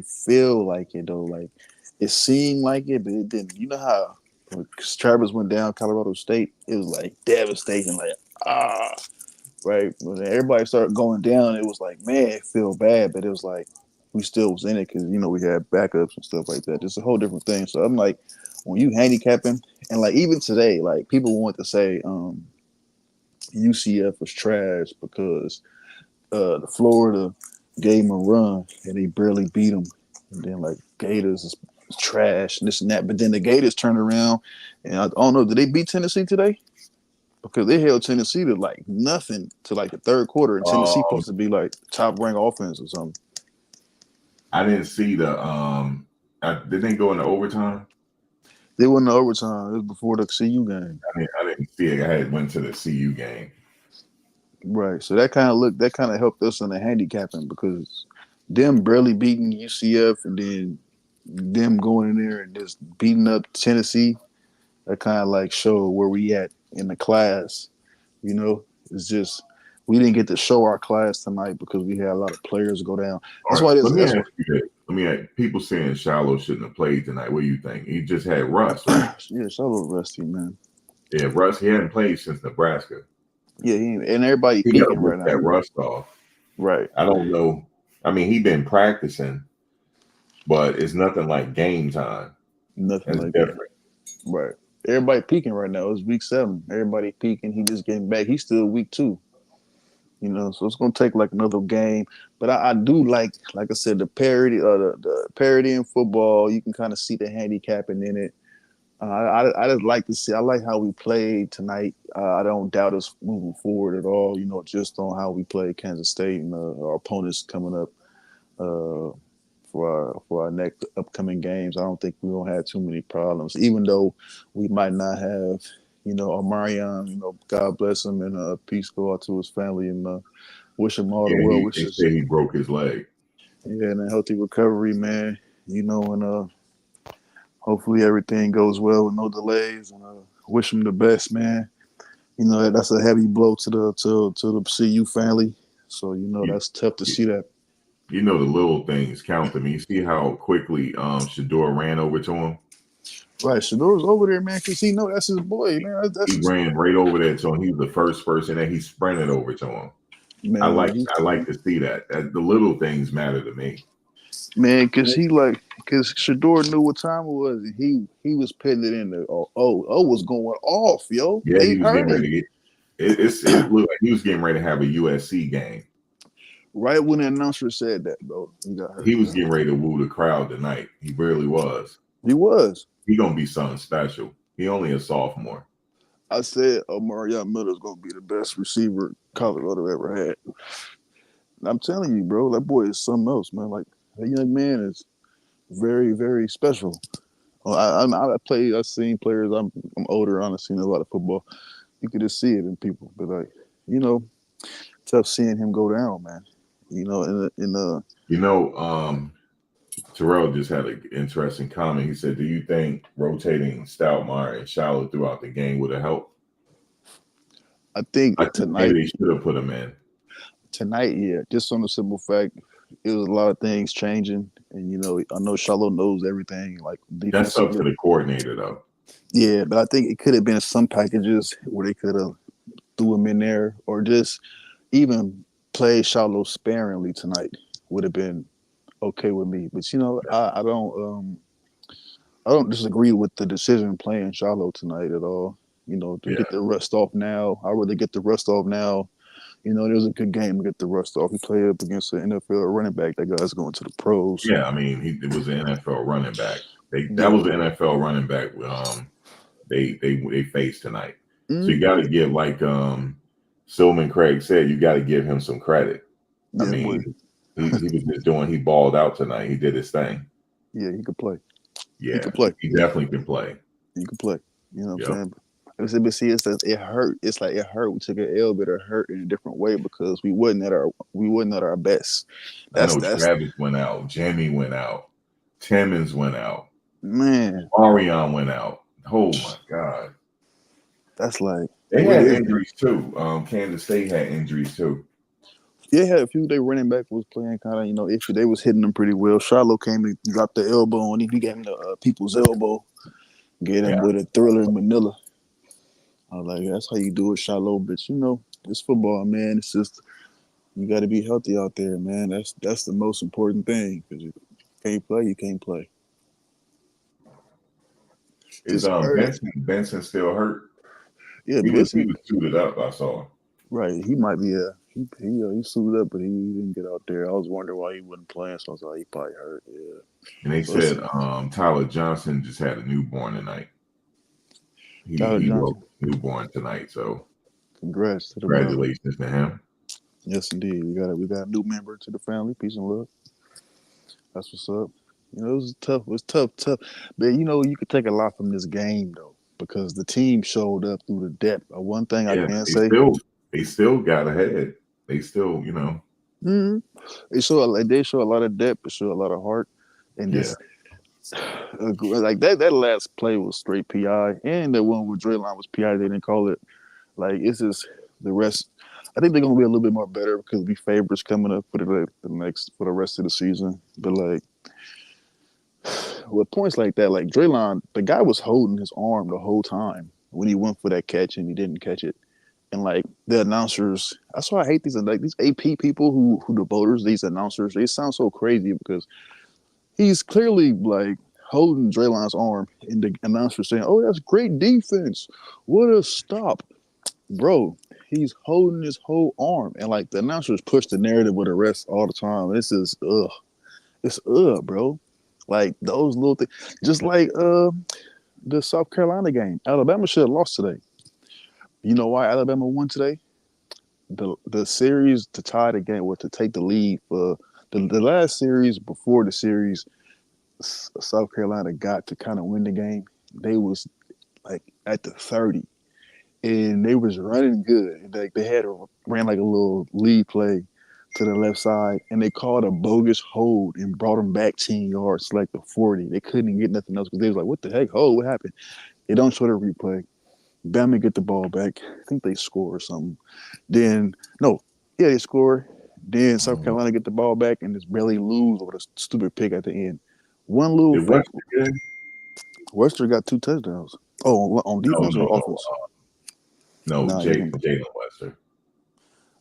feel like it though. Like it seemed like it, but it didn't. You know how when Travis went down Colorado State, it was like devastating. Like right. When everybody started going down, it was like, man, it feel bad, but it was like we still was in it because we had backups and stuff like that. It's a whole different thing. So I'm like, when you handicapping, and like even today, like people want to say UCF was trash because the Florida gave them a run and they barely beat them. And then like Gators is trash and this and that. But then the Gators turned around and I don't know, did they beat Tennessee today? Because they held Tennessee to like nothing to like the third quarter, and Tennessee supposed to be like top ranked offense or something. I didn't see the did they go into overtime? They went to overtime. It was before the CU game. I didn't see it. I went to the CU game. Right. So that kind of helped us in the handicapping because them barely beating UCF and then them going in there and just beating up Tennessee, that kind of like showed where we at in the class. It's just we didn't get to show our class tonight because we had a lot of players go down. That's why. Let me ask you this. People saying Shiloh shouldn't have played tonight. What do you think? He just had rust, right? Yeah, Shiloh rusty, man. Yeah, rust. He hadn't played since Nebraska. Yeah, and everybody He got to peeking right now. that rust off. Right. I don't know. I mean, he been practicing, but it's nothing like game time. Nothing That's like different. that. Right. Everybody peaking right now. It's week 7. Everybody peaking. He just getting back. He's still week 2. So it's gonna take like another game. But I do like I said, the parity the parity in football. You can kind of see the handicapping in it. I just like to see. I like how we played tonight. I don't doubt us moving forward at all. Just on how we played Kansas State and our opponents coming up for our next upcoming games. I don't think we're gonna have too many problems, even though we might not have. Omarion, God bless him, and peace go out to his family, and wish him all the well They wishes. say he broke his leg. Yeah, and a healthy recovery, man. And hopefully everything goes well with no delays. And wish him the best, man. That's a heavy blow to the CU family. So that's tough to see that. The little things count to me. You see how quickly Shador ran over to him. Right, Shador's over there, man, because he know that's his boy, man. He ran right over there to him. He was the first person that he sprinted over to him. Man, I like to see that. The little things matter to me. Man, because Shador knew what time it was, and he was putting it in there. Was going off, yo. Yeah, They he was getting heard ready to get. It looked like he was getting ready to have a USC game. Right when the announcer said that, bro, he got hurt. He was getting ready to woo the crowd tonight. He really was. He was. He gonna be something special. He only a sophomore. I said Marion Miller's gonna be the best receiver Colorado ever had. And I'm telling you, bro, that boy is something else, man. Like that young man is very, very special. I've seen players. I'm older. I've seen a lot of football. You could just see it in people, but tough seeing him go down, man. You know, Terrell just had an interesting comment. He said, "Do you think rotating Stoudemire and Shallow throughout the game would have helped?" I think I think tonight, maybe they should have put him in. yeah, just on the simple fact, it was a lot of things changing, and I know Charlotte knows everything, like That's up to defensively. the coordinator, though. Yeah, but I think it could have been some packages where they could have threw him in there, or just even play Charlotte sparingly tonight would have been okay with me. But I don't disagree with the decision playing Charlotte tonight at all. To Yeah. get the rust off now, I'd rather get the rust off now. It was a good game to get the rust off. He played up against an NFL running back. That guy's going to the pros. Yeah, I mean, it was an NFL running back. That Yeah. was an NFL running back. They faced tonight. So you Mhm. got to give, like Stillman Craig said, you got to give him some credit. I Yeah, boy. mean, he was just he balled out tonight. He did his thing. Yeah, he could play. He Yeah, could play. he definitely can play. He could play. You know what Yep. I'm saying? But see, it hurt. It's like it hurt. We took an L, but it hurt in a different way because we wasn't at our best. I know That's Travis went out, Jimmy went out, Timmons went out, man. Arion went out. Oh my God. That's like They what had is it? injuries too. Kansas State had injuries too. Yeah, had a few. They running back was playing kind of iffy. They was hitting them pretty well. Charlotte came and dropped the elbow on him. He gave him the people's elbow. Get him with a thriller in Manila. I was like, that's how you do it, Charlotte. But it's football, man. It's just you got to be healthy out there, man. That's the most important thing because you can't play, you can't play. Is Benson still hurt? Yeah, He was Benson. suited up. I saw. Right, he might be he suited up, but he didn't get out there. I was wondering why he wasn't playing, so I was like, he probably hurt. Yeah. And they So said Tyler Johnson just had a newborn tonight. Tyler He Johnson. woke newborn tonight. So congrats to the brother. congratulations to him. Yes, indeed. We got a new member to the family. Peace and love. That's what's up. It was tough. It was tough. But you could take a lot from this game though, because the team showed up through the depth. One thing I can say, they still got ahead. They still, mm-hmm. They show a lot of depth. They show a lot of heart, and just like that last play was straight PI, and the one with Draylon was PI. They didn't call it. Like it's just the rest. I think they're gonna be a little bit more better because we favorites coming up for the rest of the season. But like with points like that, like Draylon, the guy was holding his arm the whole time when he went for that catch and he didn't catch it. And like the announcers, that's why I hate these AP people who the voters, these announcers, they sound so crazy because he's clearly like holding Draylon's arm and the announcer saying, "Oh, that's great defense. What a stop." Bro, he's holding his whole arm. And like the announcers push the narrative with the rest all the time. This is It's bro. Like those little things. Just like the South Carolina game. Alabama should have lost today. You know why Alabama won today? The series to tie the game or to take the lead for the last series before the series South Carolina got to kind of win the game. They was like at the 30 and they was running good. Like they ran like a little lead play to the left side, and they called a bogus hold and brought them back 10 yards, like the 40. They couldn't get nothing else because they was like, "What the heck? Hold, what happened?" They don't show the replay. Bama get the ball back. I think they score or something. Then they score. Then South Carolina get the ball back and just barely lose over the stupid pick at the end. One little fake. Western got 2 touchdowns. Oh, on defense or offense? No, Nah, Jalen Wester.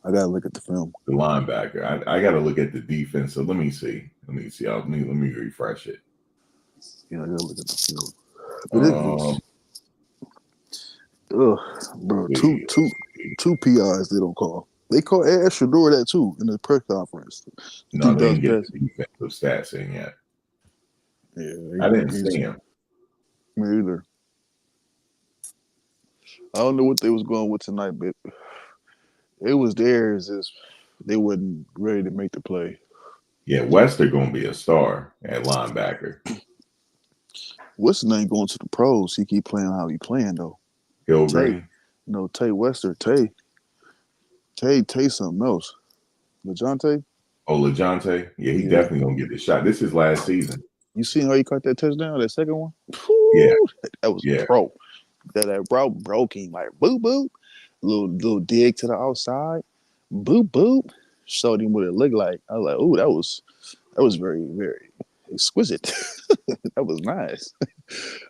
I gotta look at the film. The linebacker. I gotta look at the defense. So let me see. Let me refresh it. Yeah, I gotta look at the film. But it was, bro, two PIs they don't call. They call Ed Shador that too in the press conference. No, they didn't get the defensive stats in yet. Yeah, I didn't see him. Me either. I don't know what they was going with tonight, but it was theirs. Is they wasn't ready to make the play. Yeah, Wester gonna be a star at linebacker. What's his name going to the pros? He keep playing how he playing though. Hillgreen. Tay Wester. Tay something else. LeJohntay? Oh, LeJounte? Yeah, he definitely gonna get the shot. This is last season. You seen how he caught that touchdown, that second one? Yeah. That was Yeah. pro. That broke him like boop boop. Little dig to the outside. Boop boop. Showed him what it looked like. I was like, oh, that was very, very exquisite. That was nice.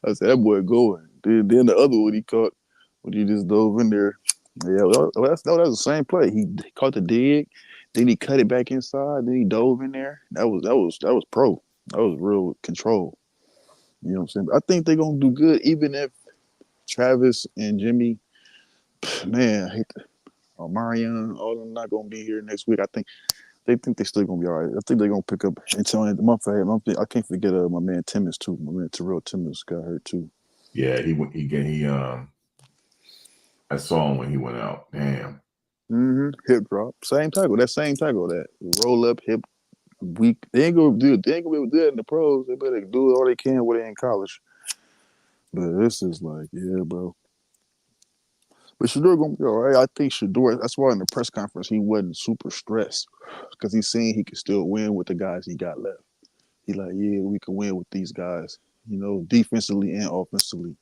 I said, that boy going. Then the other one he caught when he just dove in there. Yeah, well, that was the same play. He caught the dig, then he cut it back inside, then he dove in there. That was pro. That was real control. You know what I'm saying? I think they're gonna do good, even if Travis and Jimmy, man, I hate Marion, all of them not gonna be here next week. I think they're still gonna be all right. I think they're gonna pick up until the month ahead. I can't forget my man Timmons too. My man Terrell Timmons got hurt too. Yeah, I saw him when he went out. Damn. Hip drop, same tackle. That roll up hip weak. They ain't gonna do it. They ain't gonna be able to do it in the pros. They better do all they can with it in college. But this is like, yeah, bro. But Shador gonna be all right. I think Shador. That's why in the press conference he wasn't super stressed because he's saying he can still win with the guys he got left. He like, yeah, we can win with these guys. You know, defensively and offensively.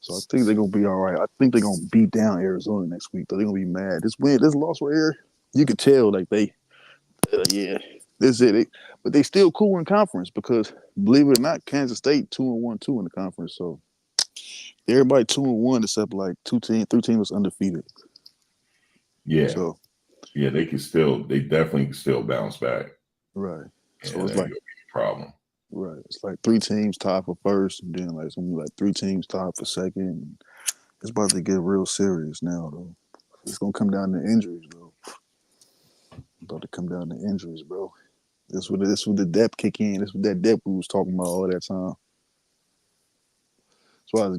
So I think they're gonna be all right. I think they're gonna beat down Arizona next week. Though they're gonna be mad. This loss right here, you could tell like yeah, this is it. But they still cool in conference because believe it or not, Kansas State 2-1 too in the conference. So everybody 2-1 except like three teams was undefeated. Yeah. So yeah, they definitely can still bounce back. Right. Yeah, So it's that like ain't gonna be a problem. right. It's like three teams tied for first, and then like something like three teams tied for second. It's about to get real serious now, though. It's gonna come down to injuries, though. About to come down to injuries, bro. This would the depth kick in. This what that depth we was talking about all that time.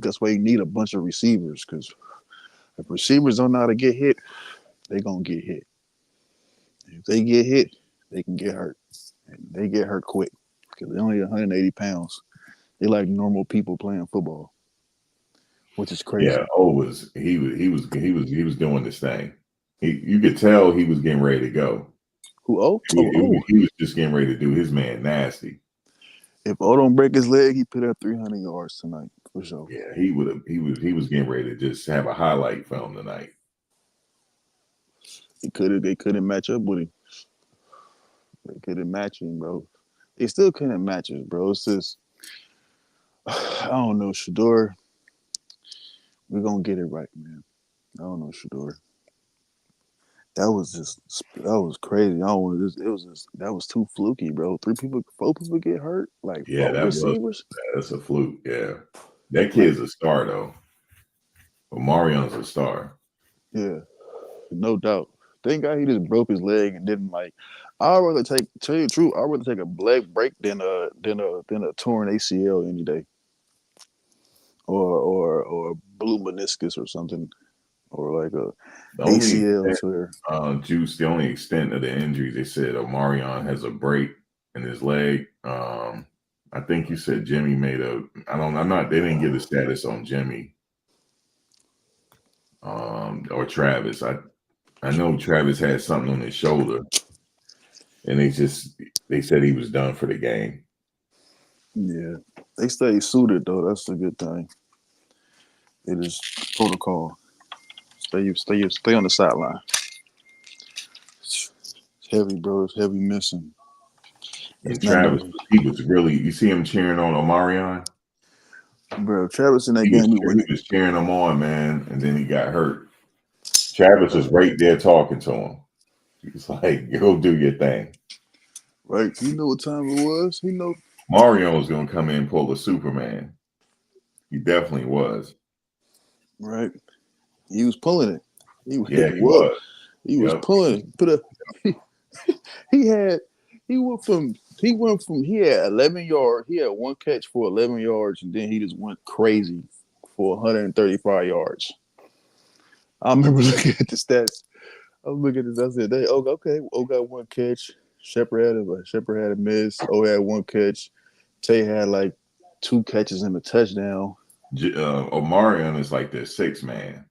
That's why you need a bunch of receivers, because if receivers don't know how to get hit, they gonna get hit. If they get hit, they can get hurt. And they get hurt quick. Because they're only 180 pounds. They like normal people playing football. Which is crazy. Yeah, he was doing this thing. You could tell he was getting ready to go. Who He was just getting ready to do his man nasty. If O don't break his leg, he put up 300 yards tonight for sure. Yeah, he was getting ready to just have a highlight film tonight. They couldn't match up with him. They couldn't match him, bro. They still couldn't match us, bro. It's just I don't know, Shador. We're gonna get it right, man. I don't know, Shador. That was crazy. I don't want that was too fluky, bro. 4 people get hurt, like Yeah, 4 receivers. That's a fluke. Yeah, that kid's a star though. Omarion's a star. Yeah, no doubt. Thank God he just broke his leg and didn't like. I'd rather tell you the truth. I'd rather take a leg break than a torn ACL any day, or blue meniscus or something, or like a ACL tear. Juice. The only extent of the injuries, they said Omarion has a break in his leg. I think you said Jimmy made a. I'm not. They didn't give the status on Jimmy. Or Travis. I know Travis had something on his shoulder, and they said he was done for the game. Yeah, they stay suited though. That's a good thing. It is protocol. Stay on the sideline. It's heavy, bro. It's heavy missing. And Travis, he was really. You see him cheering on Omarion, bro. Travis in that game, he was cheering him on, man, and then he got hurt. Travis was right there talking to him. He's like, "Go do your thing." Right. You know what time it was. He know. Mario was gonna come in and pull a Superman. He definitely was. Right. He was pulling it. He was. He was pulling it. Put he had 11 yards. He had 1 catch for 11 yards, and then he just went crazy for 135 yards. I remember looking at the stats. I was looking at this. I said, okay, O got 1 catch. Shepard had a miss. O had 1 catch. Tay had like 2 catches and a touchdown. Omarion is like their 6th man.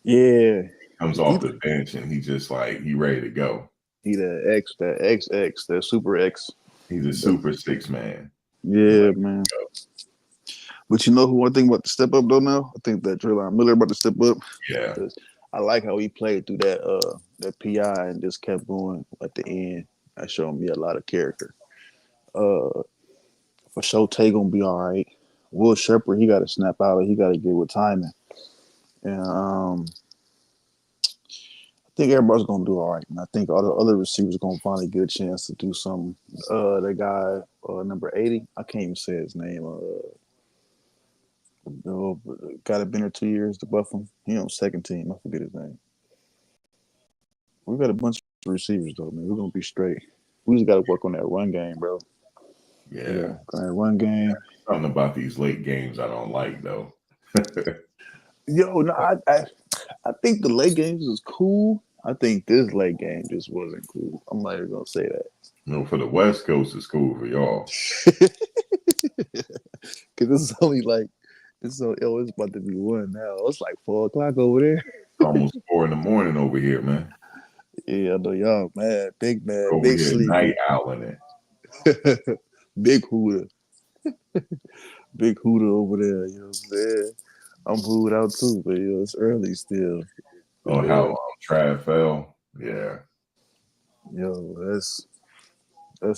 Yeah. Comes off the bench and he just like he ready to go. He that XX, that super X. He's a super 6 man. Yeah, man. But you know who I think about to step up though now? I think that Draylon Miller about to step up. Yeah. Because I like how he played through that PI and just kept going at the end. That showed me a lot of character. For sure, Tay gonna be all right. Will Shepherd, he got to snap out. He got to get with timing. And I think everybody's gonna do all right. And I think all the other receivers gonna finally get a chance to do something. That guy, number 80, I can't even say his name. Got it been there 2 years to buff him. He on second team. I forget his name. We got a bunch of receivers though, man. We're gonna be straight. We just gotta work on that run game, bro. Yeah. That run game. Something about these late games I don't like though. Yo, no, I think the late games is cool. I think this late game just wasn't cool. I'm not even gonna say that. For the West Coast, it's cool for y'all. Cause this is only like it's about to be 1 now. It's like 4 o'clock over there. Almost 4 a.m. over here, man. Yeah, I know y'all mad, big Over here, sleepy, night owling it. big hooter, big hooter over there. You know what I'm saying? I'm hooed out too, but it's early still. Oh, how Trav fell. Yeah. Yo, that's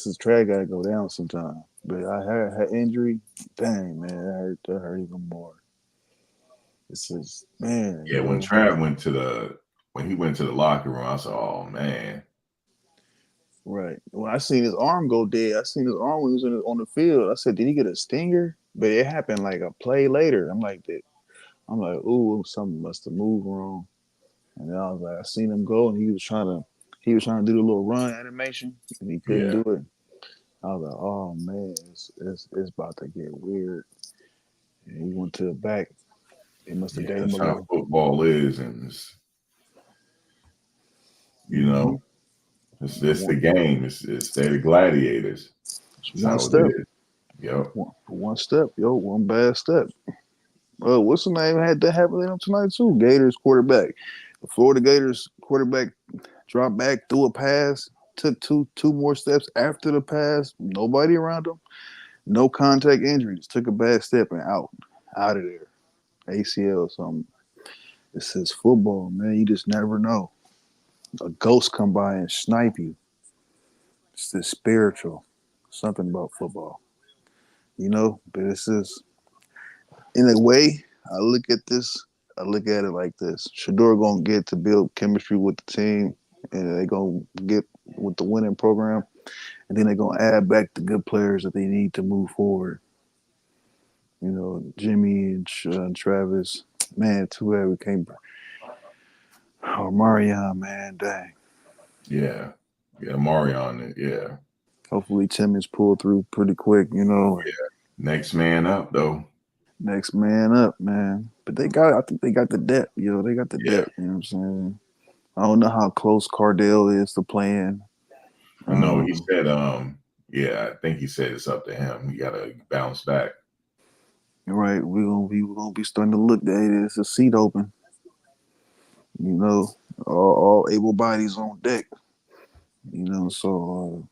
his track gotta go down sometime. But I heard her injury, dang man, that hurt even more. It's just man. Yeah, when Trav went to the locker room, I said, "Oh man." Right. When I seen his arm go dead, I seen his arm when he was on the field. I said, "Did he get a stinger?" But it happened like a play later. I'm like, "Ooh, something must have moved wrong." And then I was like, I seen him go, and he was trying to do the little run animation, and he couldn't do it. I was like, "Oh man, it's about to get weird." And he went to the back. They must have gave him That's a how little. football is, and it's the game. They're the gladiators. That's One how step. it is. Yep. One step, one bad step. What's the name had that happen to them tonight too? Gators quarterback. The Florida Gators quarterback dropped back, threw a pass, took two more steps after the pass. Nobody around him. No contact injuries. Took a bad step and out of there. ACL or something. This is football, man. You just never know. A ghost come by and snipe you. It's this spiritual. Something about football. But it's just in a way, I look at it like this. Shador gonna get to build chemistry with the team, and they gonna get with the winning program, and then they're gonna add back the good players that they need to move forward. Jimmy and Travis. Man, too bad we can't. Oh, Marion, man, dang. Yeah, Marion. Yeah. Hopefully, Timmons pulled through pretty quick. Yeah. Next man up, though. Next man up, man. But I think they got the depth, They got the depth, you know what I'm saying? I don't know how close Cardell is to playing. I know he said, I think he said it's up to him. He got to bounce back. Right, we're gonna be starting to look. There's a seat open. All able bodies on deck. So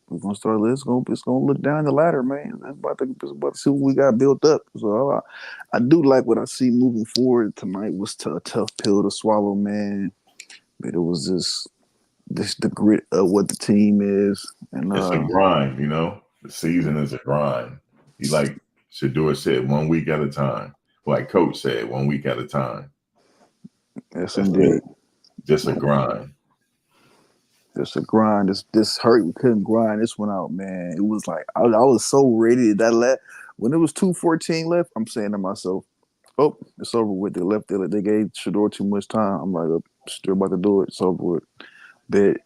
we're gonna start. It's gonna look down the ladder, man. It's about to see what we got built up. So I do like what I see moving forward. Tonight was a tough pill to swallow, man. But it was just the grit of what the team is, and it's a grind. The season is a grind. Like Shador said, 1 week at a time. Like Coach said, 1 week at a time. Yes, indeed. Just a grind. Just a grind. This hurt. We couldn't grind this one out, man. It was like I was so ready when it was 2:14 left. I'm saying to myself, "Oh, it's over with." They gave Shador too much time. I'm like, oh, Shador about to do it. It's over with. But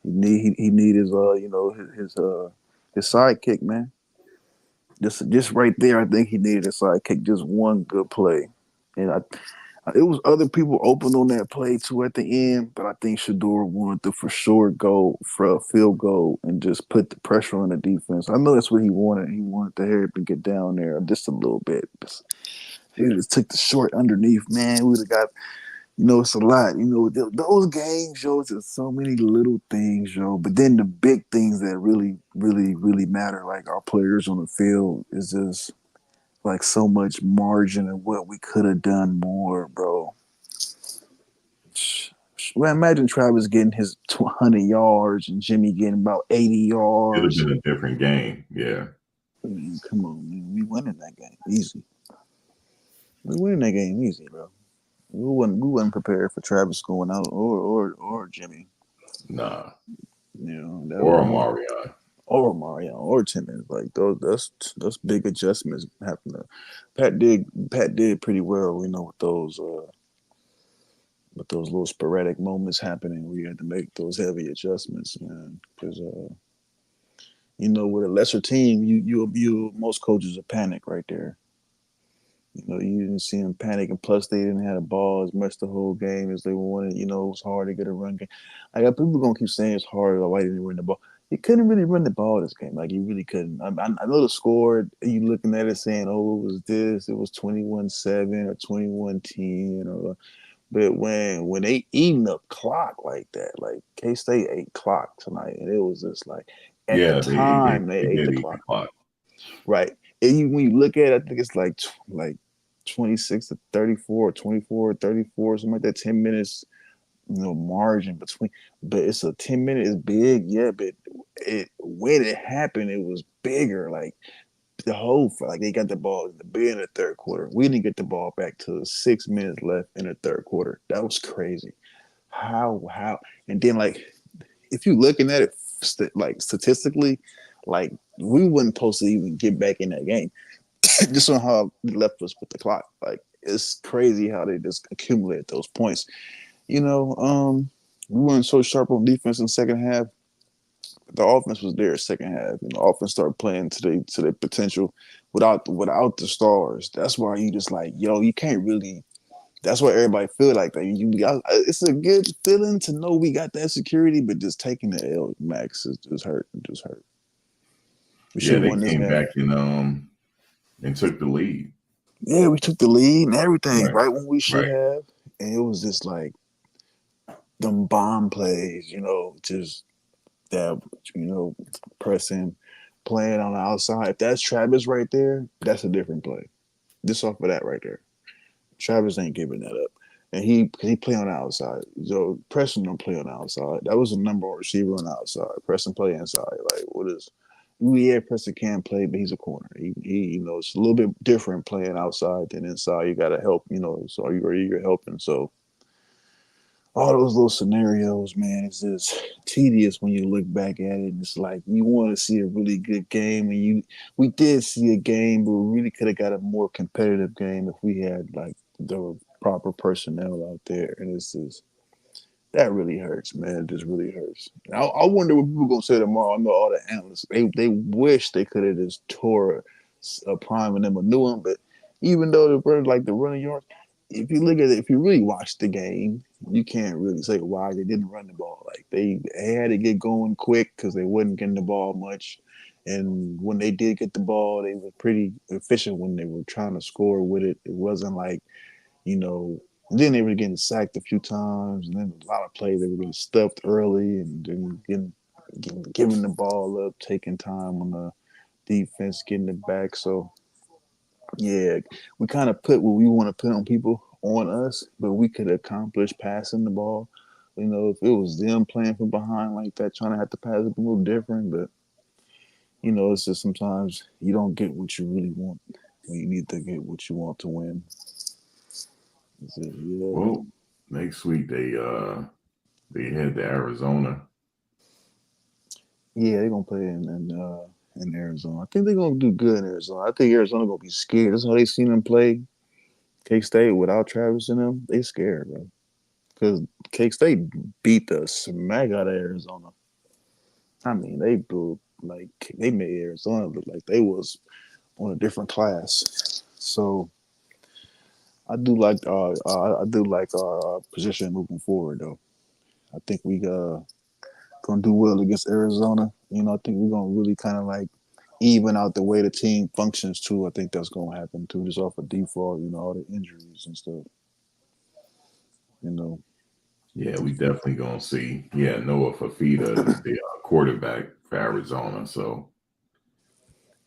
he need his his sidekick, man. Just right there, I think he needed a sidekick. Just one good play, and it was other people open on that play too at the end, but I think Shador wanted to for sure go for a field goal and just put the pressure on the defense. I know that's what he wanted. He wanted to hurry up and get down there just a little bit. He just took the short underneath, man. We would have got It's a lot. Those games, yo, just so many little things, yo. But then the big things that really, really, really matter, like our players on the field, is just like so much margin of what we could have done more, bro. Well, imagine Travis getting his 100 yards and Jimmy getting about 80 It'd have yards. been a different game. Yeah. Come on, man. We winning that game easy. We winning that game easy, bro. We wasn't prepared for Travis going out or Jimmy. Nah. That Or was Marion. or Mario or Timmons. Like those, that's big adjustments happening. Pat did pretty well, with those little sporadic moments happening where you had to make those heavy adjustments, man. Because with a lesser team, you most coaches are panic right there. You didn't see them panic, and plus they didn't have the ball as much the whole game as they wanted. It was hard to get a run game. I got people gonna keep saying it's hard. Like, why didn't you run the ball? You couldn't really run the ball this game. Like, you really couldn't. I know the score. You looking at it saying, "Oh, it was this. It was 21-7 or 21-10." But when they eating up clock like that, like K-State ate clock tonight, and it was just like at the Yeah, time they they ate did the eat the clock. clock. Right. And when you look at it, I think it's like 26-34, 24-34, something like that. 10 minutes, margin between. But it's a 10 minute is big, yeah. But when it happened, it was bigger. Like like they got the ball in the beginning of the third quarter. We didn't get the ball back till 6 minutes left in the third quarter. That was crazy. How? And then if you looking at it statistically, like we wasn't supposed to even get back in that game. Just on how they left us with the clock. Like it's crazy how they just accumulate those points. We weren't so sharp on defense in the second half. The offense was there second half. The offense started playing to their potential without the stars. That's why you just like, yo, you can't really. That's why everybody feel like that. It's a good feeling to know we got that security, but just taking the L, Max, is just hurt. It just hurt. We should Yeah, have they won this came game. back and took the lead. Yeah, we took the lead and everything Right. right when we should Right. have. And it was just like them bomb plays, just that, pressing, playing on the outside. If that's Travis right there, that's a different play. Just off of that right there. Travis ain't giving that up. And he play on the outside. So Preston don't play on the outside. That was a number one receiver on the outside. Preston play inside. Like, what is? Yeah, Preston can play, but he's a corner. He it's a little bit different playing outside than inside. You got to help, so you're helping. So all those little scenarios, man, it's just tedious when you look back at it. It's like you want to see a really good game, and we did see a game, but we really could have got a more competitive game if we had like the proper personnel out there. And it's just that really hurts, man. It just really hurts. I wonder what people gonna say tomorrow. I know all the analysts they wish they could have just tore a prime and them a new one, but even though the running yards, if you look at it, if you really watch the game, you can't really say why they didn't run the ball. Like they had to get going quick because they wasn't getting the ball much, and when they did get the ball, they were pretty efficient when they were trying to score with it. It wasn't like you know. Then they were getting sacked a few times, and then a lot of plays they were getting stuffed early, and then giving the ball up, taking time on the defense, getting it back. So yeah, we kind of put what we want to put on people on us, but we could accomplish passing the ball. If it was them playing from behind like that, trying to have to pass it a little different, but it's just sometimes you don't get what you really want when you need to get what you want to win. Yeah. Well, next week they head to Arizona. Yeah, they're gonna play in Arizona. I think they're gonna do good in Arizona. I think Arizona gonna be scared. That's how they seen them play K State without Travis in them. They scared, bro. Because K State beat the smack out of Arizona. I mean, they made Arizona look like they was on a different class. So I do like our position moving forward though. I think we gonna do well against Arizona. I think we're gonna really kind of like even out the way the team functions too. I think that's gonna happen too, just off of default. All the injuries and stuff. You know. Yeah, we definitely gonna see. Yeah, Noah Fafita, the quarterback for Arizona. So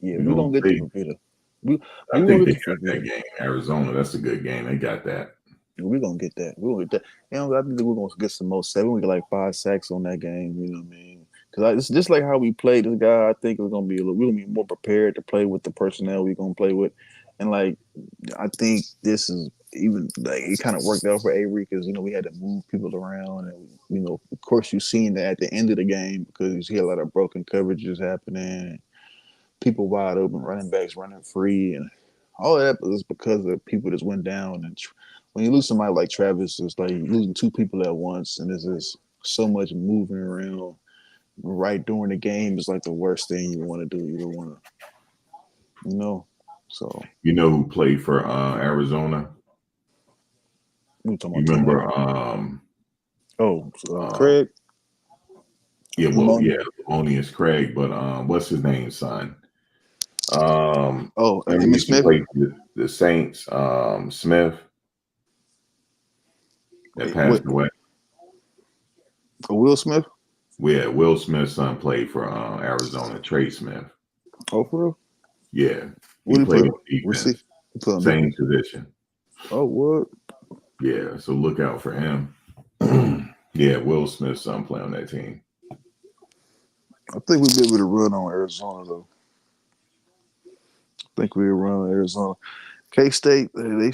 Yeah, we're we gonna gonna get the see. Fafita. We I gonna think get they the got that Fafita. game. Arizona, that's a good game. They got that. We're gonna get that. We're gonna get that. You know, I think we're gonna get some more 7. We get like 5 sacks on that game. You know what I mean? Because it's just like how we played this guy. I think we're gonna be we're gonna be more prepared to play with the personnel we're gonna play with, and like I think this is even like it kind of worked out for Avery because we had to move people around, and of course you seen that at the end of the game because you had a lot of broken coverages happening, people wide open, running backs running free, and all of that was because the people just went down. And when you lose somebody like Travis, it's like losing 2 people at once, and there's just so much moving around right during the game is like the worst thing you want to do. You don't want to. So You know who played for Arizona? we talking You about tonight. remember? Craig. Yeah, well, yeah, Lamonious. Lamonious Craig, but what's his name, son? Remember he Emmitt used to Smith. play for the Saints, Smith, that What? passed away. Will Smith. Yeah, Will Smith's son played for Arizona, Trey Smith. Oh, for real? Yeah, he What he play? played on defense, He play on same defense. position. Oh, what? Yeah, so look out for him. Yeah, Will Smith's son play on that team. I think we'll be able to run on Arizona though. I think we'll run on Arizona. K State, they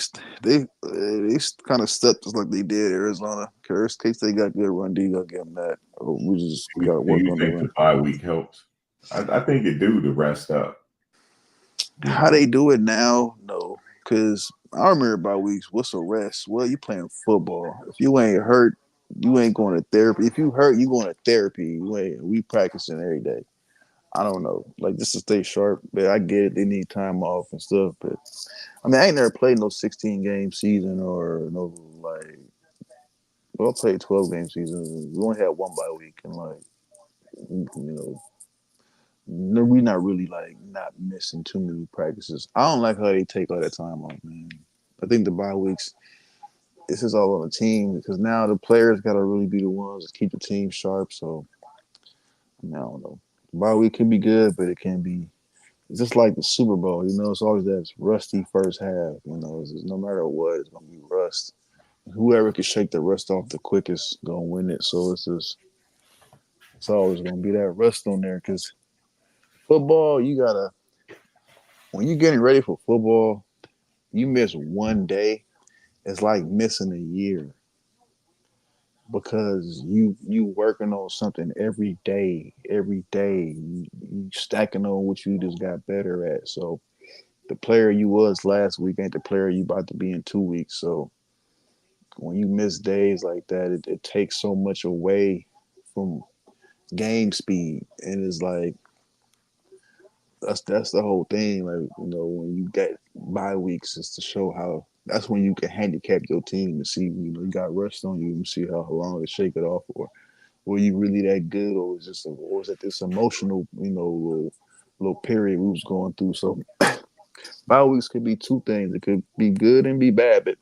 kind of stepped just like they did Arizona. K State got good run D. Got to give them that. We just got to Do work you on the think the run. bye week helps? I think it do to rest up. How they do it now? No, because I remember about weeks. What's a rest? Well, you playing football. If you ain't hurt, you ain't going to therapy. If you hurt, you going to therapy. We practicing every day. I don't know. Like just to stay sharp, but I get it. They need time off and stuff. But I mean, I ain't never played no 16-game season or no like. Well, I played 12-game season. We only had one bye week, and we not really like not missing too many practices. I don't like how they take all that time off, man. I think the bye weeks. This is all on the team because now the players got to really be the ones that keep the team sharp. So I don't know. The bye week can be good, but it can be. It's just like the Super Bowl, it's always that rusty first half. It's just, no matter what, it's gonna be rust. Whoever can shake the rust off the quickest gonna win it. So it's always gonna be that rust on there. Because football, when you're getting ready for football, you miss one day, it's like missing a year because you working on something every day, you stacking on what you just got better at. So the player you was last week ain't the player you about to be in 2 weeks. So when you miss days like that, it takes so much away from game speed, and it's like that's the whole thing. Like when you get bye weeks, is to show how that's when you can handicap your team and see you got rust on you and see how long to shake it off, or were you really that good, or was it this emotional little period we was going through. So bye weeks could be two things. It could be good and be bad, but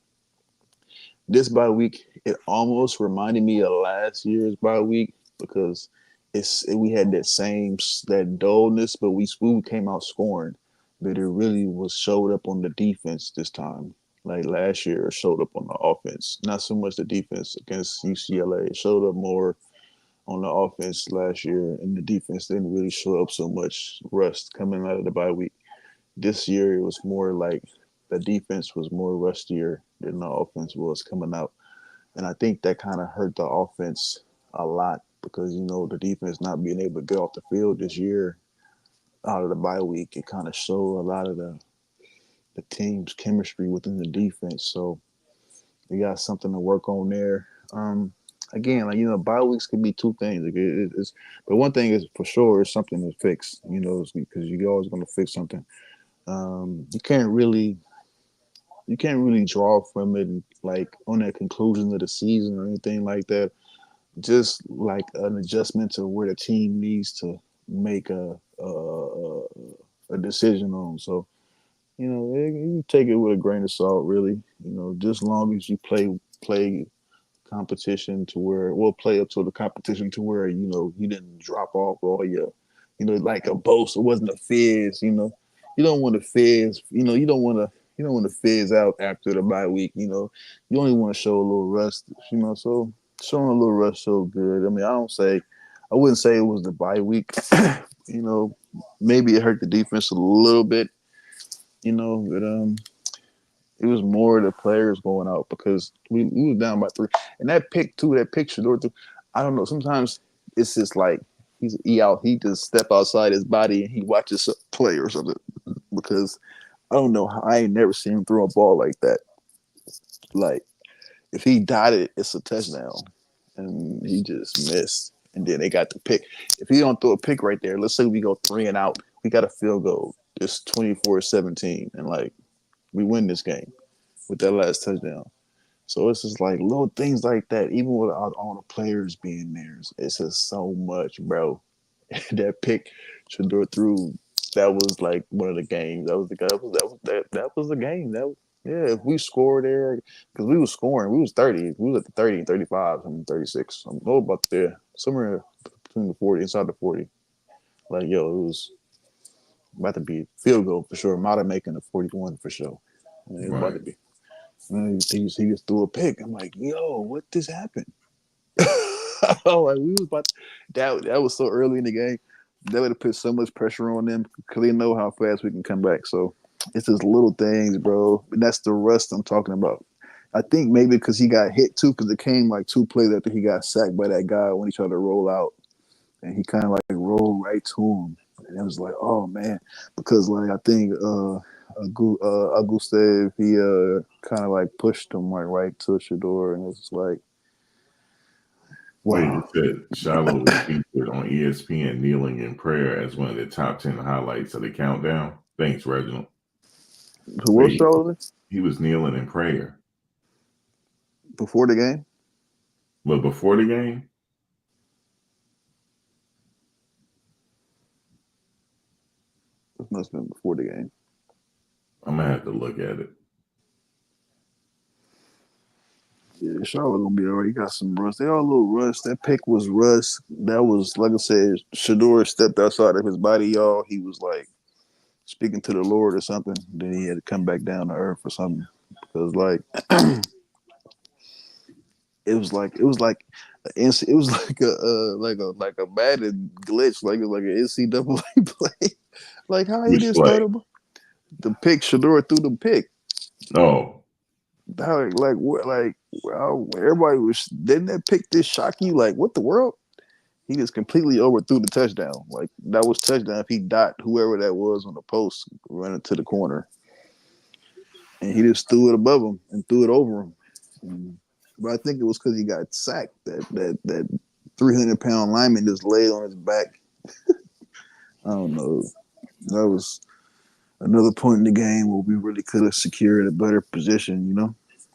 this bye week, it almost reminded me of last year's bye week because we had that dullness, but we came out scoring. But it really was showed up on the defense this time. Like last year, it showed up on the offense. Not so much the defense against UCLA. It showed up more on the offense last year, and the defense didn't really show up so much rust coming out of the bye week. This year, it was more like the defense was more rustier than the offense was coming out. And I think that kind of hurt the offense a lot because, the defense not being able to get off the field this year out of the bye week, it kind of showed a lot of the team's chemistry within the defense. So we got something to work on there. Again, bye weeks can be two things. But one thing is for sure is something to fix, because you're always going to fix something. You can't really draw from it like on that conclusion of the season or anything like that. Just like an adjustment to where the team needs to make a decision on. So you take it with a grain of salt, really. Just long as you play competition to where we'll play up to the competition to where you didn't drop off all your, like a boast. It wasn't a fizz. You don't want to fizz. You don't want to fizz out after the bye week. You only want to show a little rust. So showing a little rust so good. I mean, I wouldn't say it was the bye week. Maybe it hurt the defense a little bit. But it was more the players going out because we was down by 3. And that pick too, that picture, I don't know. Sometimes it's just like he just step outside his body and he watches play or something. Because I don't know, I ain't never seen him throw a ball like that. Like if he dotted, it's a touchdown, and he just missed. And then they got the pick. If he don't throw a pick right there, let's say we go 3 and out, we got a field goal. It's 24-17, and like we win this game with that last touchdown. So it's just like little things like that, even without all the players being there. It's just so much, bro. That pick Shador threw, that was like one of the games. That was the game. If we scored there, because we was scoring, we was 30. We was at the 30 and 35 and 36. I'm low about there, somewhere between the 40, inside the 40. Like, it was about to be a field goal for sure. Might have making a 41 for sure. It was about to be. And he just threw a pick. I'm like, yo, what just happened? Like we was about to, that was so early in the game. That would have put so much pressure on them because they know how fast we can come back. So it's just little things, bro. And that's the rust I'm talking about. I think maybe because he got hit too, because it came like 2 plays after he got sacked by that guy when he tried to roll out, and he kind of like rolled right to him, and it was like, oh man, because like I think Auguste, he kind of like pushed him like right to Shador, and it's like, Wait, wow. it said Shiloh was featured on ESPN kneeling in prayer as one of the top 10 highlights of the countdown. Thanks, Reginald. Who was Charlotte? He was kneeling in prayer. Before the game? But before the game? It must have been before the game. I'm going to have to look at it. Yeah, Charlotte gonna be all right. He got some rust. They all a little rust. That pick was rust. That was, like I said, Shador stepped outside of his body, y'all. He was like speaking to the Lord or something. Then he had to come back down to earth or something. Because like it was like a bad glitch, like it was like an NCAA play. Like how he just started the pick. Shador threw the pick. Oh. Everybody was, didn't that pick this shock you? Like, what the world? He just completely overthrew the touchdown. Like, that was touchdown if he dot whoever that was on the post running to the corner. And he just threw it above him and threw it over him. But I think it was because he got sacked. That 300-pound lineman just laid on his back. I don't know. That was another point in the game where we really could have secured a better position,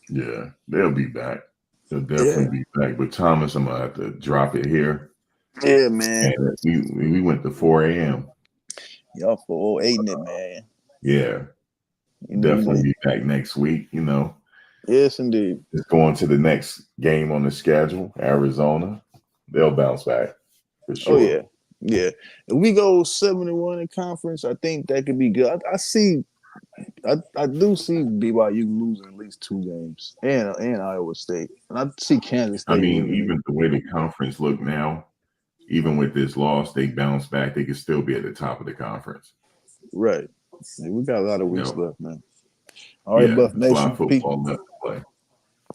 Yeah, they'll be back. They'll definitely be back. But Thomas, I'm gonna have to drop it here. Yeah, man. And we went to 4 a.m. Y'all for 8 it, man. Yeah. Definitely be back next week, Yes, indeed. Just going to the next game on the schedule, Arizona. They'll bounce back for sure. Oh, yeah. Yeah. If we go 7-1 in conference, I think that could be good. I do see BYU losing at least 2 games and Iowa State. And I see Kansas State winning. Even the way the conference look now, even with this loss, they bounce back. They could still be at the top of the conference. Right. Yeah, we got a lot of weeks left, man. All right, Buff Nation. A lot of football left to play.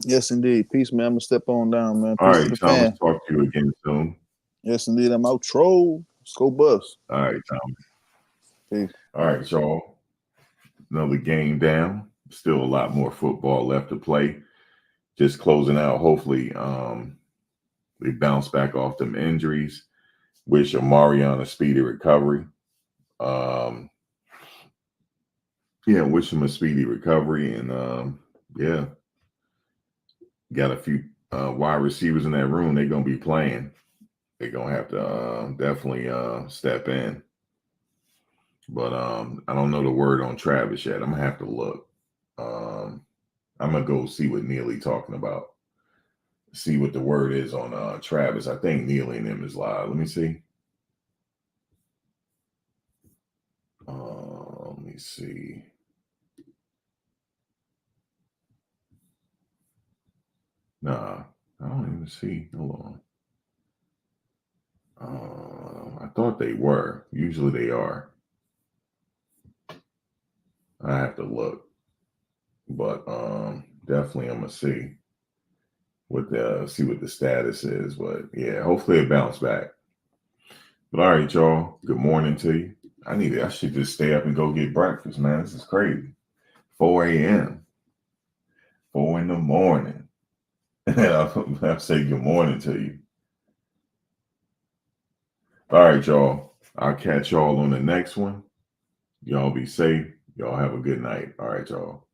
Yes, indeed. Peace, man. I'm going to step on down, man. Peace All to right, the Thomas. fan. Talk to you again soon. Yes, indeed. I'm out. Troll. Let's go, Buffs. All right, Thomas. Peace. All right, y'all. Another game down. Still a lot more football left to play. Just closing out. Hopefully, they bounce back off them injuries. Wish Omarion a speedy recovery. Wish him a speedy recovery. And got a few wide receivers in that room. They're gonna be playing. They're gonna have to definitely step in. But I don't know the word on Travis yet. I'm gonna have to look. I'm gonna go see what Neely talking about. see what the word is on Travis. I think Neely and him is live. Let me see. Let me see. Nah, I don't even see. Hold on. I thought they were. Usually they are. I have to look. But definitely I'm gonna see what the status is. But yeah, hopefully it bounced back. But all right, y'all. Good morning to you. I should just stay up and go get breakfast, man. This is crazy. 4 a.m. 4 in the morning. I'll say good morning to you. All right, y'all. I'll catch y'all on the next one. Y'all be safe. Y'all have a good night. All right, y'all.